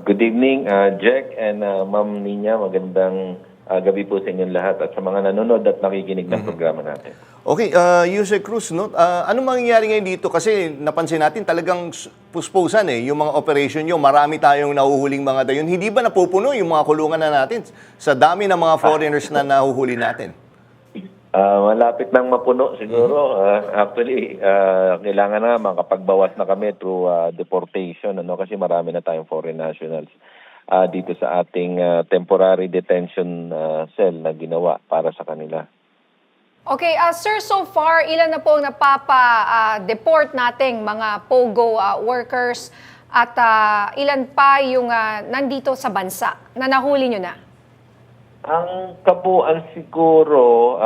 Speaker 4: Good evening, Jack and Ma'am Nina. Magandang gabi po sa inyong lahat at sa mga nanonood at nakikinig ng programa natin.
Speaker 1: Okay, Yusek Cruz, no? Ano mangyayari ngayon dito? Kasi napansin natin talagang puspusan yung mga operation nyo. Marami tayong nahuhuling mga dayon. Hindi ba napupuno yung mga kulungan na natin sa dami ng mga foreigners na nahuhuli natin?
Speaker 4: Malapit nang mapuno siguro. Actually, kailangan na makapagbawas na kami through deportation kasi marami na tayong foreign nationals dito sa ating temporary detention cell na ginawa para sa kanila.
Speaker 2: Okay, sir, so far, ilan na po ang napapa-deport nating mga POGO workers at ilan pa yung nandito sa bansa na nahuli nyo na? Ang
Speaker 4: kabuuan siguro,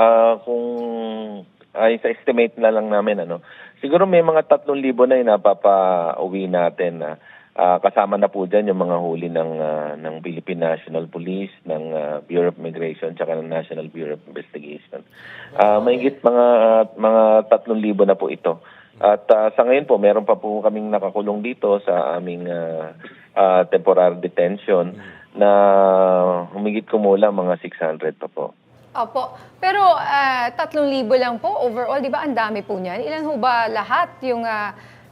Speaker 4: kung ay sa estimate na lang namin, siguro may mga 3,000 na yung napapa-uwi natin na kasama na po dyan yung mga huli ng Philippine National Police, ng Bureau of Immigration, tsaka ng National Bureau of Investigation. Mahigit mga 3,000 na po ito. At sa ngayon po, meron pa po kaming nakakulong dito sa aming temporary detention na humigit kumulang mga 600 pa po.
Speaker 2: Opo. Pero 3,000 lang po overall, di ba? Ang dami po niyan. Ilan ho ba lahat yung,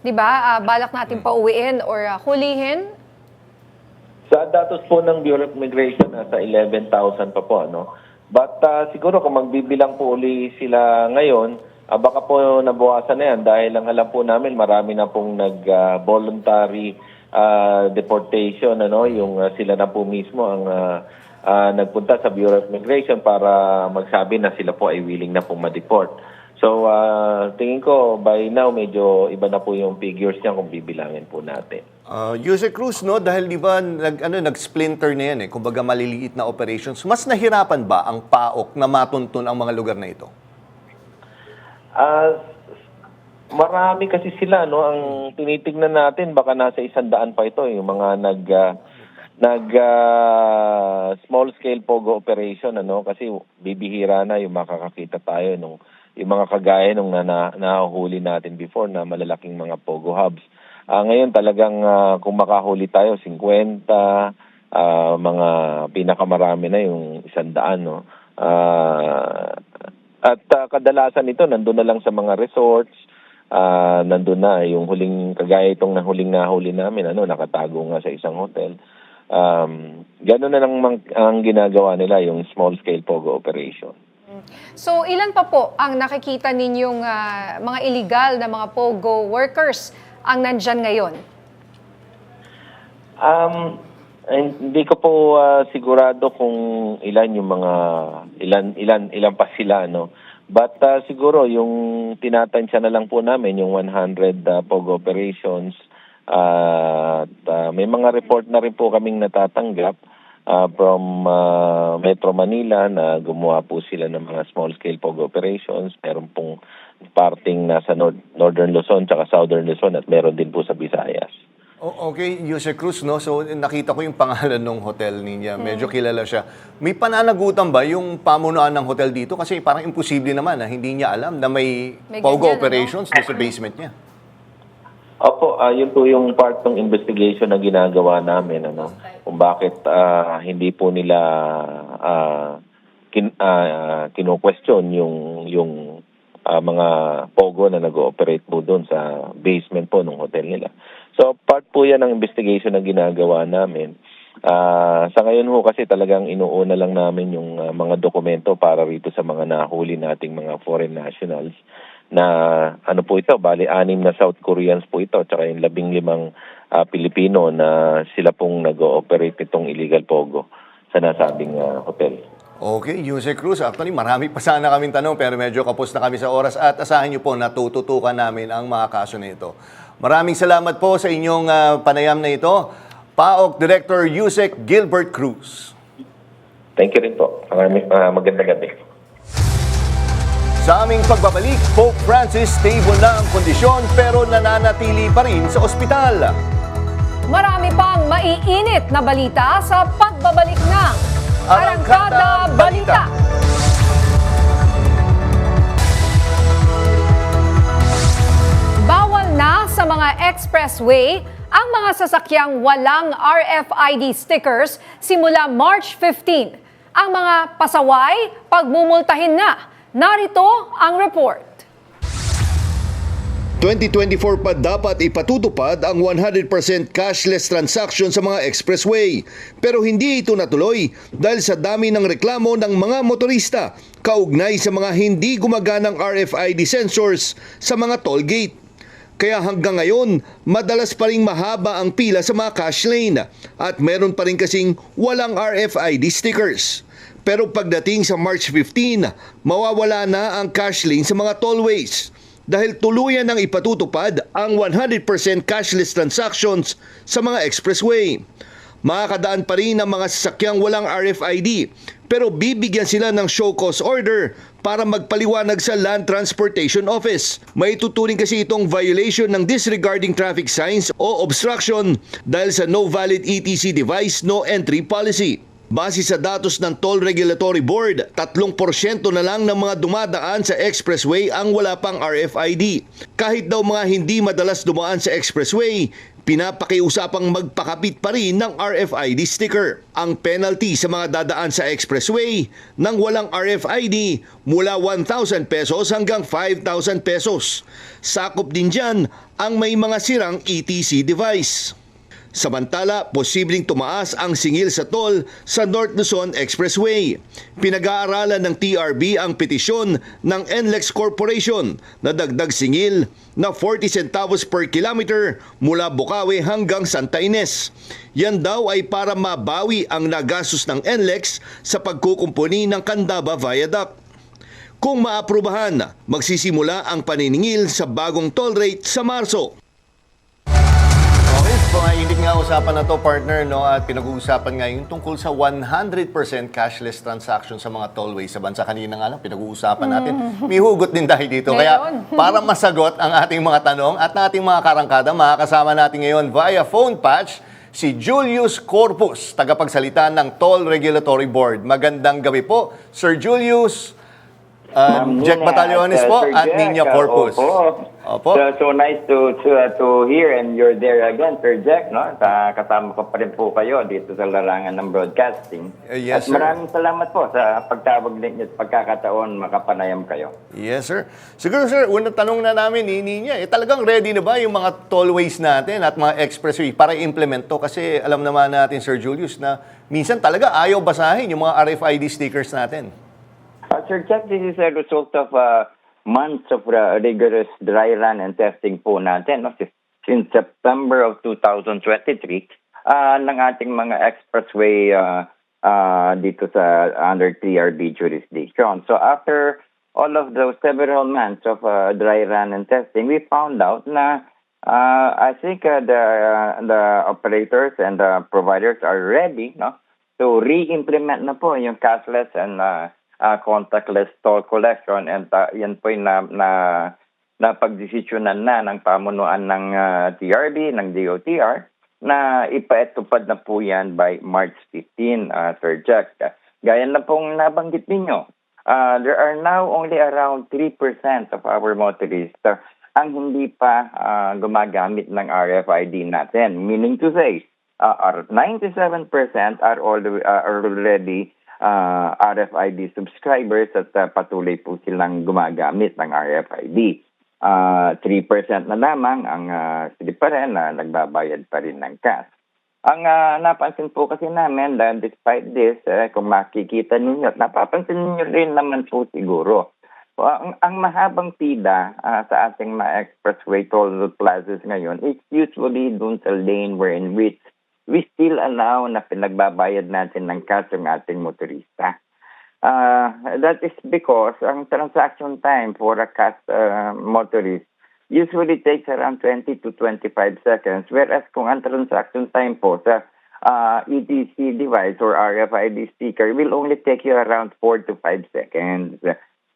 Speaker 2: di ba, balak natin pauwiin or hulihin?
Speaker 4: Sa datos po ng Bureau of Immigration, nasa 11,000 pa po, But siguro kung magbibilang po uli sila ngayon, baka po nabawasan na yan dahil ang alam po namin marami na pong nag-voluntary deportation, yung sila na po mismo ang nagpunta sa Bureau of Immigration para magsabi na sila po ay willing na pong ma-deport. So, tingin ko by now medyo iba na po yung figures niya kung bibilangin po natin.
Speaker 1: Jose Cruz, dahil di ba nag-splinter na yan, kumbaga maliliit na operations, mas nahirapan ba ang PAOK na matuntun ang mga lugar na ito?
Speaker 4: Marami kasi sila, ang tinitignan natin, baka nasa 100 pa ito, yung mga small scale pogo operation, kasi bibihira na yung makakakita tayo yung mga kagaya nung nahuli natin before na malalaking mga pogo hubs. Ngayon talagang kung makahuli tayo 50, mga pinakamarami na yung 100, at kadalasan ito nandun na lang sa mga resorts, nandun na yung huling kagaya itong nahuli namin, nakatago nga sa isang hotel. Gano'n na lang ang ginagawa nila, yung small scale pogo operation.
Speaker 2: So ilan pa po ang nakikita ninyong mga illegal na mga pogo workers ang nandyan ngayon?
Speaker 4: Hindi ko po sigurado kung ilan yung mga ilan pa sila, But siguro yung tinatansya na lang po namin yung 100 pogo operations. May mga report na rin po kaming natatanggap from Metro Manila na gumawa po sila ng mga small-scale pogo operations. Meron pong parting nasa Northern Luzon tsaka Southern Luzon at meron din po sa Visayas.
Speaker 1: Okay, Jose Cruz, So nakita ko yung pangalan ng hotel niya. Medyo kilala siya. May pananagutan ba yung pamunuan ng hotel dito? Kasi parang imposible naman na hindi niya alam na may pogo operations sa basement niya.
Speaker 4: Opo, yun po yung part ng investigation na ginagawa namin, kung bakit hindi po nila kino-question yung mga pogo na nag-ooperate po doon sa basement po ng hotel nila. So part po yan ng investigation na ginagawa namin. Sa ngayon ho kasi talagang inuuna lang namin yung mga dokumento para rito sa mga nahuli nating mga foreign nationals na po ito, bali 6 na South Koreans po ito, tsaka yung 15 Pilipino na sila pong nag-ooperate itong illegal pogo sa nasabing hotel.
Speaker 1: Okay, Jose Cruz, actually marami pa sana kaming tanong pero medyo kapos na kami sa oras at asahan niyo po na tututukan namin ang mga kaso na ito. Maraming salamat po sa inyong panayam na ito, PAOK Director Yusek Gilbert Cruz.
Speaker 4: Thank you rin po. Magandang gabi.
Speaker 1: Sa aming pagbabalik, Pope Francis stable na ang kondisyon pero nananatili pa rin sa ospital.
Speaker 2: Marami pang maiinit na balita sa pagbabalik ng Arangkada Balita. Bawal na sa mga expressway ang mga sasakyang walang RFID stickers simula March 15. Ang mga pasaway, pagmumultahin na. Narito ang report.
Speaker 1: 2024 pa dapat ipatutupad ang 100% cashless transaction sa mga expressway. Pero hindi ito natuloy dahil sa dami ng reklamo ng mga motorista kaugnay sa mga hindi gumaganang RFID sensors sa mga toll gate. Kaya hanggang ngayon, madalas pa ring mahaba ang pila sa mga cash lane at meron pa rin kasing walang RFID stickers. Pero pagdating sa March 15, mawawala na ang cash lane sa mga tollways dahil tuluyan ng ipatutupad ang 100% cashless transactions sa mga expressway. Makakadaan pa rin ang mga sasakyang walang RFID pero bibigyan sila ng show cause order para magpaliwanag sa Land Transportation Office. May tuturing kasi itong violation ng disregarding traffic signs o obstruction dahil sa no valid ETC device, no entry policy. Base sa datos ng Toll Regulatory Board, 3% na lang ng mga dumadaan sa expressway ang wala pang RFID. Kahit daw mga hindi madalas dumaan sa expressway, pinapakiusapang magpakapit pa rin ng RFID sticker. Ang penalty sa mga dadaan sa expressway nang walang RFID mula 1,000 pesos hanggang 5,000 pesos. Sakop din dyan ang may mga sirang ETC device. Samantala, posibleng tumaas ang singil sa toll sa North Luzon Expressway. Pinag-aaralan ng TRB ang petisyon ng NLEX Corporation na dagdag singil na 40 centavos per kilometer mula Bukawi hanggang Santa Ines. Yan daw ay para mabawi ang nagastos ng NLEX sa pagkukumpuni ng Candaba Viaduct. Kung maaprubahan, magsisimula ang paniningil sa bagong toll rate sa Marso. So, hindi nga usapan na to, partner, no? At pinag-uusapan nga yung tungkol sa 100% cashless transaction sa mga tollways sa bansa. Kanina nga lang, pinag-uusapan natin. May hugot din dahil dito. Kaya para masagot ang ating mga tanong at ating mga karangkada, makakasama natin ngayon via phone patch si Julius Corpus, tagapagsalita ng Toll Regulatory Board. Magandang gabi po, Sir Julius. Jack Batallones po
Speaker 3: Sir
Speaker 1: at
Speaker 3: Jack,
Speaker 1: Nina Corpus.
Speaker 3: Opo. So nice to hear and you're there again, Sir Jack, no? Kasama ko pa rin po kayo dito sa larangan ng broadcasting.
Speaker 1: Yes,
Speaker 3: at
Speaker 1: sir.
Speaker 3: maraming salamat po sa pagtawag ninyo at pagkakataon makapanayam kayo.
Speaker 1: Yes, sir. Siguro, sir, unang tanong na namin ni Nina, talagang ready na ba yung mga tollways natin at mga expressway para i-implement to? Kasi alam naman natin, Sir Julius, na minsan talaga ayaw basahin yung mga RFID stickers natin.
Speaker 3: Sir Jack, this is a result of months of rigorous dry run and testing po natin. No? Since September of 2023, ng ating mga expressway dito sa under TRB jurisdiction. So after all of those several months of dry run and testing, we found out na I think the operators and the providers are ready, no, to re-implement na po yung cashless and contactless toll collection, and yan po yung napagdesisyonan na ng pamunuan ng TRB, ng DOTR, na ipaetupad na po yan by March 15, Sir Jack. Gaya na pong nabanggit ninyo, there are now only around 3% of our motorists ang hindi pa gumagamit ng RFID natin. Meaning to say, 97% are already RFID subscribers at patuloy po silang gumagamit ng RFID. 3% na lamang ang hindi pa rin na nagbabayad pa rin ng cash. Ang napansin po kasi namin, despite this, kung makikita ninyo, napapansin ninyo rin naman po siguro, ang mahabang pila sa ating mga expressway toll plazas ngayon is usually dun sa lane wherein which we still allow na pinagbabayad natin ng cash ang ating motorista. That is because ang transaction time for a cash motorist usually takes around 20 to 25 seconds, whereas kung ang transaction time po sa ETC device or RFID sticker will only take you around 4 to 5 seconds.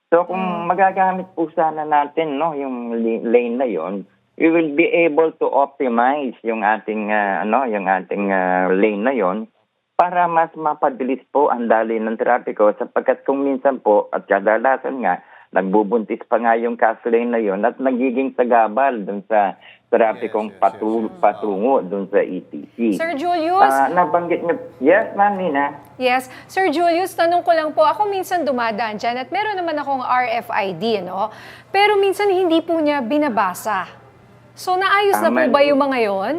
Speaker 3: So kung magagamit po sana natin, no, yung lane na yon, we will be able to optimize yung ating lane na yon para mas mapabilis po ang daloy ng trapiko, sapagkat kung minsan po at kadalasan nga nagbubuntis pa nga yung cash lane na yon at nagiging sagabal dun sa trapikong patungo dun sa ETC.
Speaker 2: Sir Julius?
Speaker 3: Nabanggit niyo. Yes, ma'am, Nina.
Speaker 2: Yes. Sir Julius, tanong ko lang po, ako minsan dumadaan dyan at meron naman akong RFID, no? Pero minsan hindi po niya binabasa. So, naayos na po ba yung mga yon?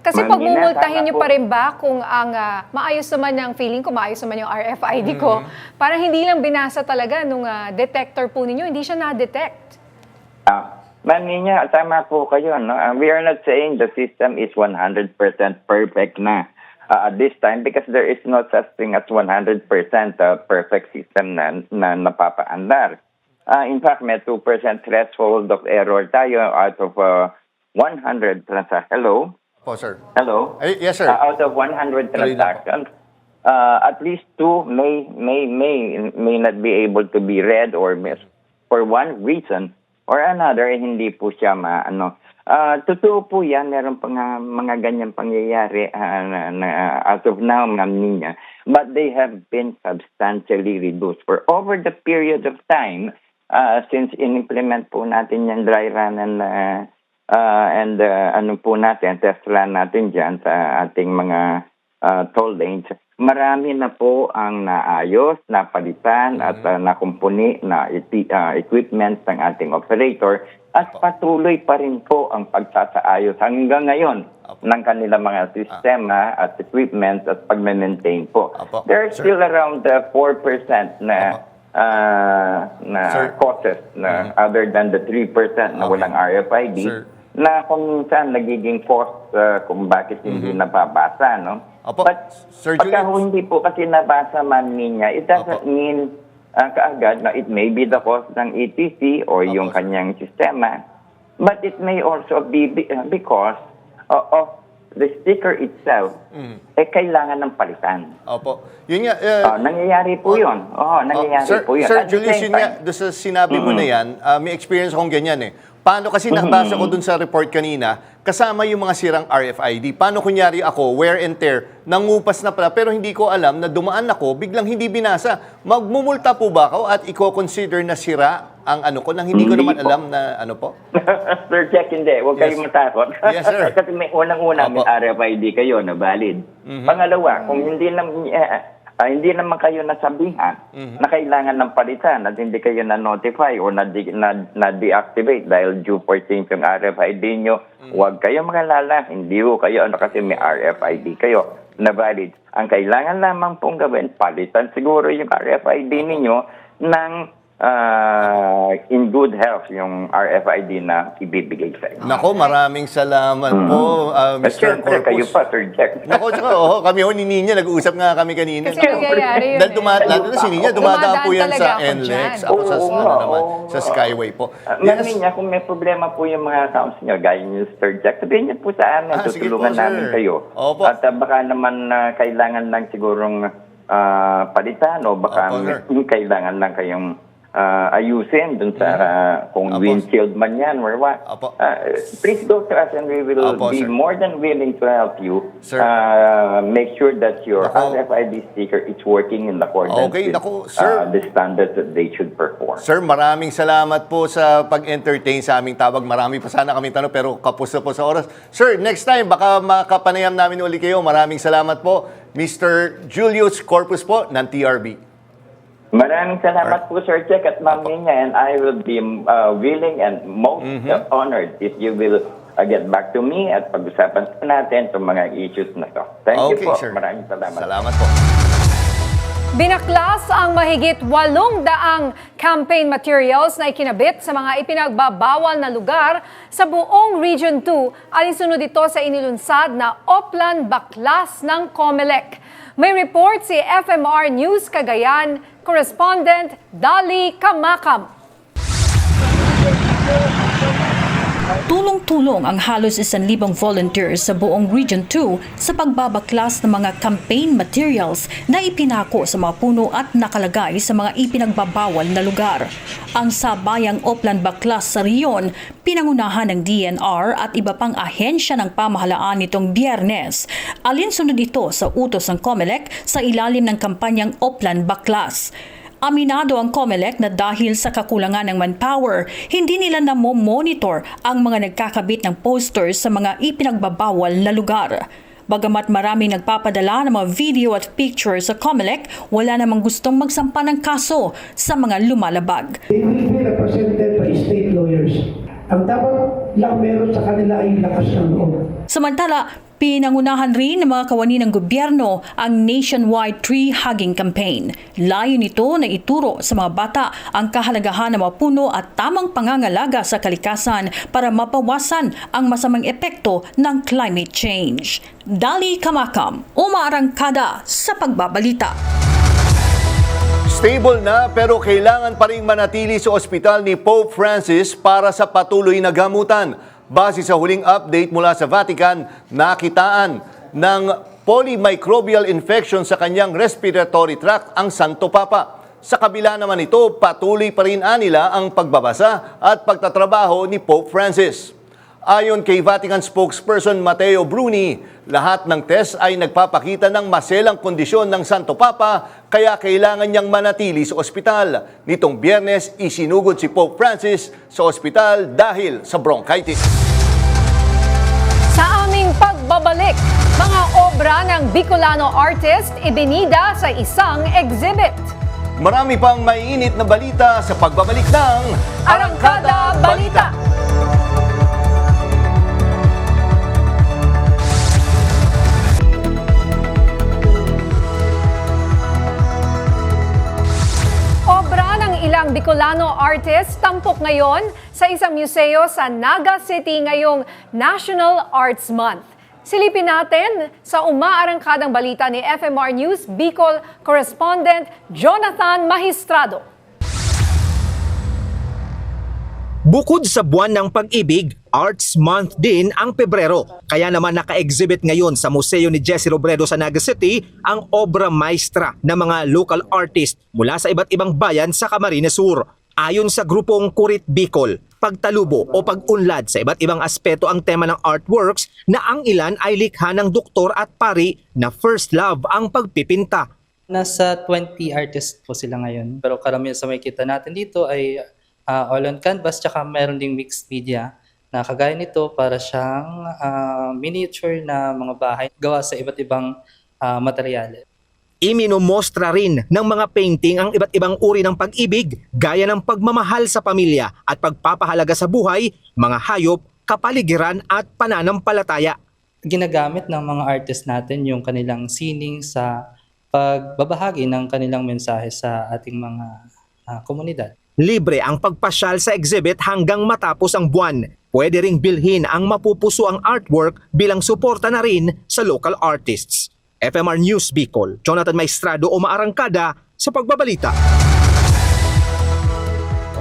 Speaker 2: Kasi pag mumultahin niyo pa rin ba kung ang maayos naman ang feeling ko, maayos naman yung RFID ko, para hindi lang binasa talaga nung detector po ninyo, hindi siya na-detect.
Speaker 3: Ma'am Nina, tama po kayo. No? We are not saying the system is 100% perfect na at this time, because there is no such thing as 100% perfect system na napapaandar. In fact, may 2% threshold of error tayo out of 100 transactions. Hello?
Speaker 1: Po, sir.
Speaker 3: Hello?
Speaker 1: Yes, sir.
Speaker 3: Out of 100 transactions, at least two may not be able to be read or missed for one reason or another, hindi po siya totoo po yan, meron pa nga mga ganyan pangyayari as of now, Ma'am Nina, but they have been substantially reduced for over the period of time since in-implement po natin yung dry run and po natin, test run natin dyan sa ating mga toll lanes. Marami na po ang naayos, napalitan at nakumpuni na equipment ng ating operator at patuloy pa rin po ang pagsasaayos hanggang ngayon ng kanilang mga sistema at equipment at pag-maintain po. There's still around 4% na causes na other than the 3% na walang RFID na kung saan nagiging cause kung bakit hindi nababasa, no? But pagka hindi po kasi nabasa man niya, it doesn't mean kaagad na it may be the cause ng ETC or yung kanyang sistema, but it may also be because of the sticker itself, kailangan ng palitan.
Speaker 1: Opo. Yun nga.
Speaker 3: Nangyayari po yun. Nangyayari po yun.
Speaker 1: Sir Julius, yun nga, doon sa sinabi mo na yan, may experience akong ganyan eh. Paano kasi nabasa ko dun sa report kanina, kasama yung mga sirang RFID. Paano kunyari ako, wear and tear, nangupas na pala, pero hindi ko alam na dumaan ako, biglang hindi binasa. Magmumulta po ba ako at i-consider na sira ang ano ko, nang hindi ko naman alam na ano po?
Speaker 3: Sir Jack, hindi. Huwag kayong matakot.
Speaker 1: Yes, sir.
Speaker 3: Kasi may unang-una, may RFID kayo na valid. Pangalawa, kung hindi naman kayo nasabihan na kailangan ng palitan at hindi kayo na-notify o na-deactivate dahil due for change yung RFID nyo, huwag kayo magalala. Hindi ho kayo, kasi may RFID kayo na valid. Ang kailangan lamang pong gawin, palitan siguro yung RFID ninyo ng in good health yung RFID na ibibigay sa inyo.
Speaker 1: Nako, maraming salamat po, Mr. Corpus.
Speaker 3: Kayo pa, Sir Jack.
Speaker 1: Nako, tsaka, kami ni Ninya, nag-uusap nga kami kanina.
Speaker 2: Kasi nangyayari yun.
Speaker 1: Dahil lalo na si Ninya, dumadaan po yan sa
Speaker 2: talaga ako
Speaker 1: NLEX.
Speaker 2: dyan.
Speaker 1: Ako sa Skyway po.
Speaker 3: Ma'am Ninya, kung may problema po yung mga accounts nyo, gaya niyo, Sir Jack, sabihin niyo po sa amin, tutulungan namin kayo. At baka naman kailangan lang sigurong palitan o baka kailangan lang kayong ayusin dun sa kung windshield man yan or what. Please go to us and we will be more than willing to help you make sure that your RFID sticker is working in accordance with the standards that they should perform.
Speaker 1: Sir, maraming salamat po sa pag-entertain sa aming tawag. Marami pa sana kami tanong pero kapos na po sa oras. Sir, next time baka makapanayam namin uli kayo. Maraming salamat po. Mr. Julius Corpus po ng TRB.
Speaker 3: Maraming salamat po, Sir Jack at Ma'am Ninya, and I will be willing and most honored if you will get back to me at pag-usapan natin itong mga issues na to. Thank you po.
Speaker 1: Sir.
Speaker 3: Maraming salamat.
Speaker 1: Salamat po.
Speaker 2: Binaklas ang mahigit 800 campaign materials na ikinabit sa mga ipinagbabawal na lugar sa buong Region 2. Alinsunod ito sa inilunsad na Oplan Baklas ng COMELEC. May report si FMR News Cagayan correspondent Dali Kamakam.
Speaker 7: Tulong-tulong ang halos 1,000 volunteers sa buong Region 2 sa pagbabaklas ng mga campaign materials na ipinako sa mga puno at nakalagay sa mga ipinagbabawal na lugar. Ang sabayang Oplan Baklas sa Riyon, pinangunahan ng DNR at iba pang ahensya ng pamahalaan nitong Biyernes. Alinsunod ito sa utos ng COMELEC sa ilalim ng kampanyang Oplan Baklas. Aminado ang COMELEC na dahil sa kakulangan ng manpower, hindi nila monitor ang mga nagkakabit ng posters sa mga ipinagbabawal na lugar. Bagamat maraming nagpapadala ng mga video at pictures sa COMELEC, wala namang gustong magsampa ng kaso sa mga lumalabag.
Speaker 22: They will be represented by state lawyers. Ang dapat lang meron sa kanila ay lakas ng loob.
Speaker 7: Samantala, pinangunahan rin ng mga kawani ng gobyerno ang nationwide tree hugging campaign. Layo nito na ituro sa mga bata ang kahalagahan ng mga puno at tamang pangangalaga sa kalikasan para mapawasan ang masamang epekto ng climate change. Dali Kamakam, umaarangkada sa pagbabalita.
Speaker 1: Stable na pero kailangan pa rin manatili sa ospital ni Pope Francis para sa patuloy na gamutan. Base sa huling update mula sa Vatican, nakitaan ng polymicrobial infection sa kanyang respiratory tract ang Santo Papa. Sa kabila naman ito, patuloy pa rin anila ang pagbabasa at pagtatrabaho ni Pope Francis. Ayon kay Vatican spokesperson Matteo Bruni, lahat ng test ay nagpapakita ng maselang kondisyon ng Santo Papa kaya kailangan niyang manatili sa ospital. Nitong Biyernes, isinugod si Pope Francis sa ospital dahil sa bronchitis.
Speaker 2: Sa aming pagbabalik, mga obra ng Bicolano artist ibinida sa isang exhibit.
Speaker 1: Marami pang maiinit na balita sa pagbabalik ng
Speaker 2: Arangkada Balita. Obra ng ilang Bicolano artists tampok ngayon sa isang museo sa Naga City ngayong National Arts Month. Silipin natin sa umaarangkadang balita ni FMR News Bicol correspondent Jonathan Magistrado.
Speaker 6: Bukod sa buwan ng pag-ibig, Arts Month din ang Pebrero. Kaya naman naka-exhibit ngayon sa Museo ni Jesse Robredo sa Naga City ang obra maestra ng mga local artist mula sa iba't ibang bayan sa Camarines Sur. Ayon sa grupong Kurit Bicol, pagtalubo o pag-unlad sa iba't ibang aspeto ang tema ng artworks na ang ilan ay likha ng doktor at pari na first love ang pagpipinta.
Speaker 9: Nasa 20 artists po sila ngayon. Pero karamihan sa makikita natin dito ay all on canvas, tsaka meron ding mixed media na kagaya nito para siyang miniature na mga bahay gawa sa iba't ibang materyales.
Speaker 6: Iminomostra rin ng mga painting ang iba't ibang uri ng pag-ibig gaya ng pagmamahal sa pamilya at pagpapahalaga sa buhay, mga hayop, kapaligiran at pananampalataya.
Speaker 9: Ginagamit ng mga artist natin yung kanilang sining sa pagbabahagi ng kanilang mensahe sa ating mga komunidad.
Speaker 6: Libre ang pagpasyal sa exhibit hanggang matapos ang buwan. Pwede ring bilhin ang mapupuso ang artwork bilang suporta na rin sa local artists. FMR News Bicol, Jonathan Maestrado o Maarangkada sa pagbabalita.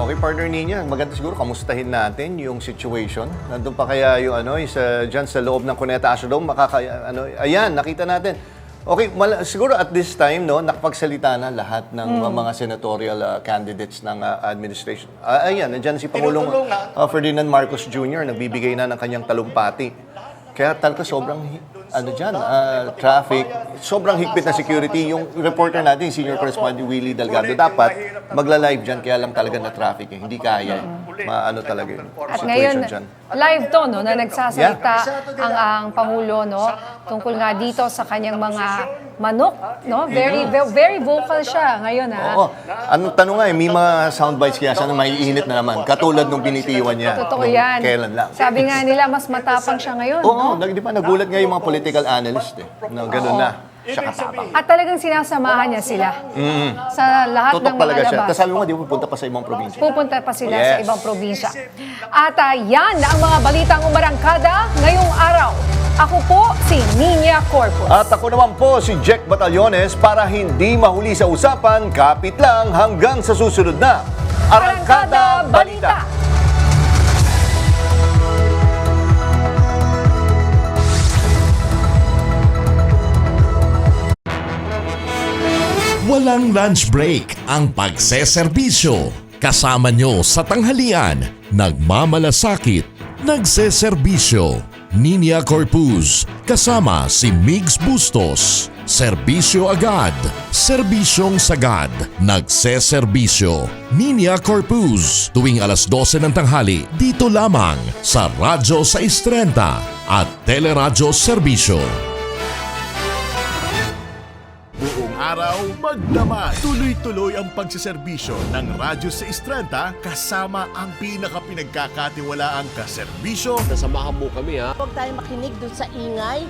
Speaker 1: Okay, partner Ninya, maganda siguro kamustahin natin yung situation. Nandun pa kaya yung dyan sa loob ng Cuneta Astrodome, ayan, nakita natin. Okay, siguro at this time, nakapagsalita na lahat ng mga senatorial candidates ng administration. Ayan, nandiyan si Pangulong Ferdinand Marcos Jr. nagbibigay na ng kanyang talumpati. Kaya talaga sobrang traffic, sobrang higpit na security. Yung reporter natin, senior correspondent Willie Delgado, dapat magla-live dyan, kaya lang talaga na traffic. Hindi kaya. Talaga yung
Speaker 2: At
Speaker 1: situation
Speaker 2: ngayon,
Speaker 1: dyan.
Speaker 2: live to, na nagsasalita ang Pangulo, tungkol nga dito sa kanyang mga manok, Very vocal siya ngayon,
Speaker 1: Oo. Anong tanong nga may mga soundbites kaya sana maiinit na naman. Katulad nung binitiwan niya.
Speaker 2: Totoo yan.
Speaker 1: Kailan lang.
Speaker 2: Sabi nga nila, mas matapang siya ngayon,
Speaker 1: Oo, di ba nagulat nga yung mga political analyst ganun na. Siya katapang.
Speaker 2: At talagang sinasamahan niya sila sa lahat
Speaker 1: Tutok
Speaker 2: ng mga
Speaker 1: talaga siya.
Speaker 2: labas.
Speaker 1: Tapos sabi mo, di ba pupunta pa sa ibang probinsya?
Speaker 2: Pupunta pa sila sa
Speaker 1: Yes.
Speaker 2: ibang probinsya. At yan ang mga balitang umarangkada ngayong araw. Ako po si Ninya Corpus.
Speaker 1: At ako naman po si Jack Batallones para hindi mahuli sa usapan, kapit lang hanggang sa susunod na Arangkada Balita.
Speaker 23: Walang lunch break ang pagseserbisyo. Kasama nyo sa tanghalian, nagmamalasakit, nagseserbisyo. Ninya Corpus, kasama si Migs Bustos. Serbisyo agad, serbisyong sagad, nagseserbisyo. Ninya Corpus, tuwing alas 12 ng tanghali, dito lamang sa Radyo 630 at Teleradyo Serbisyo. Buong araw, magdamay. Tuloy-tuloy ang pagsiserbisyo ng Radyo 630 kasama ang pinakapinagkakatiwalaang kaserbisyo.
Speaker 24: Nasamahan mo kami ha.
Speaker 25: Huwag tayong makinig doon sa ingay.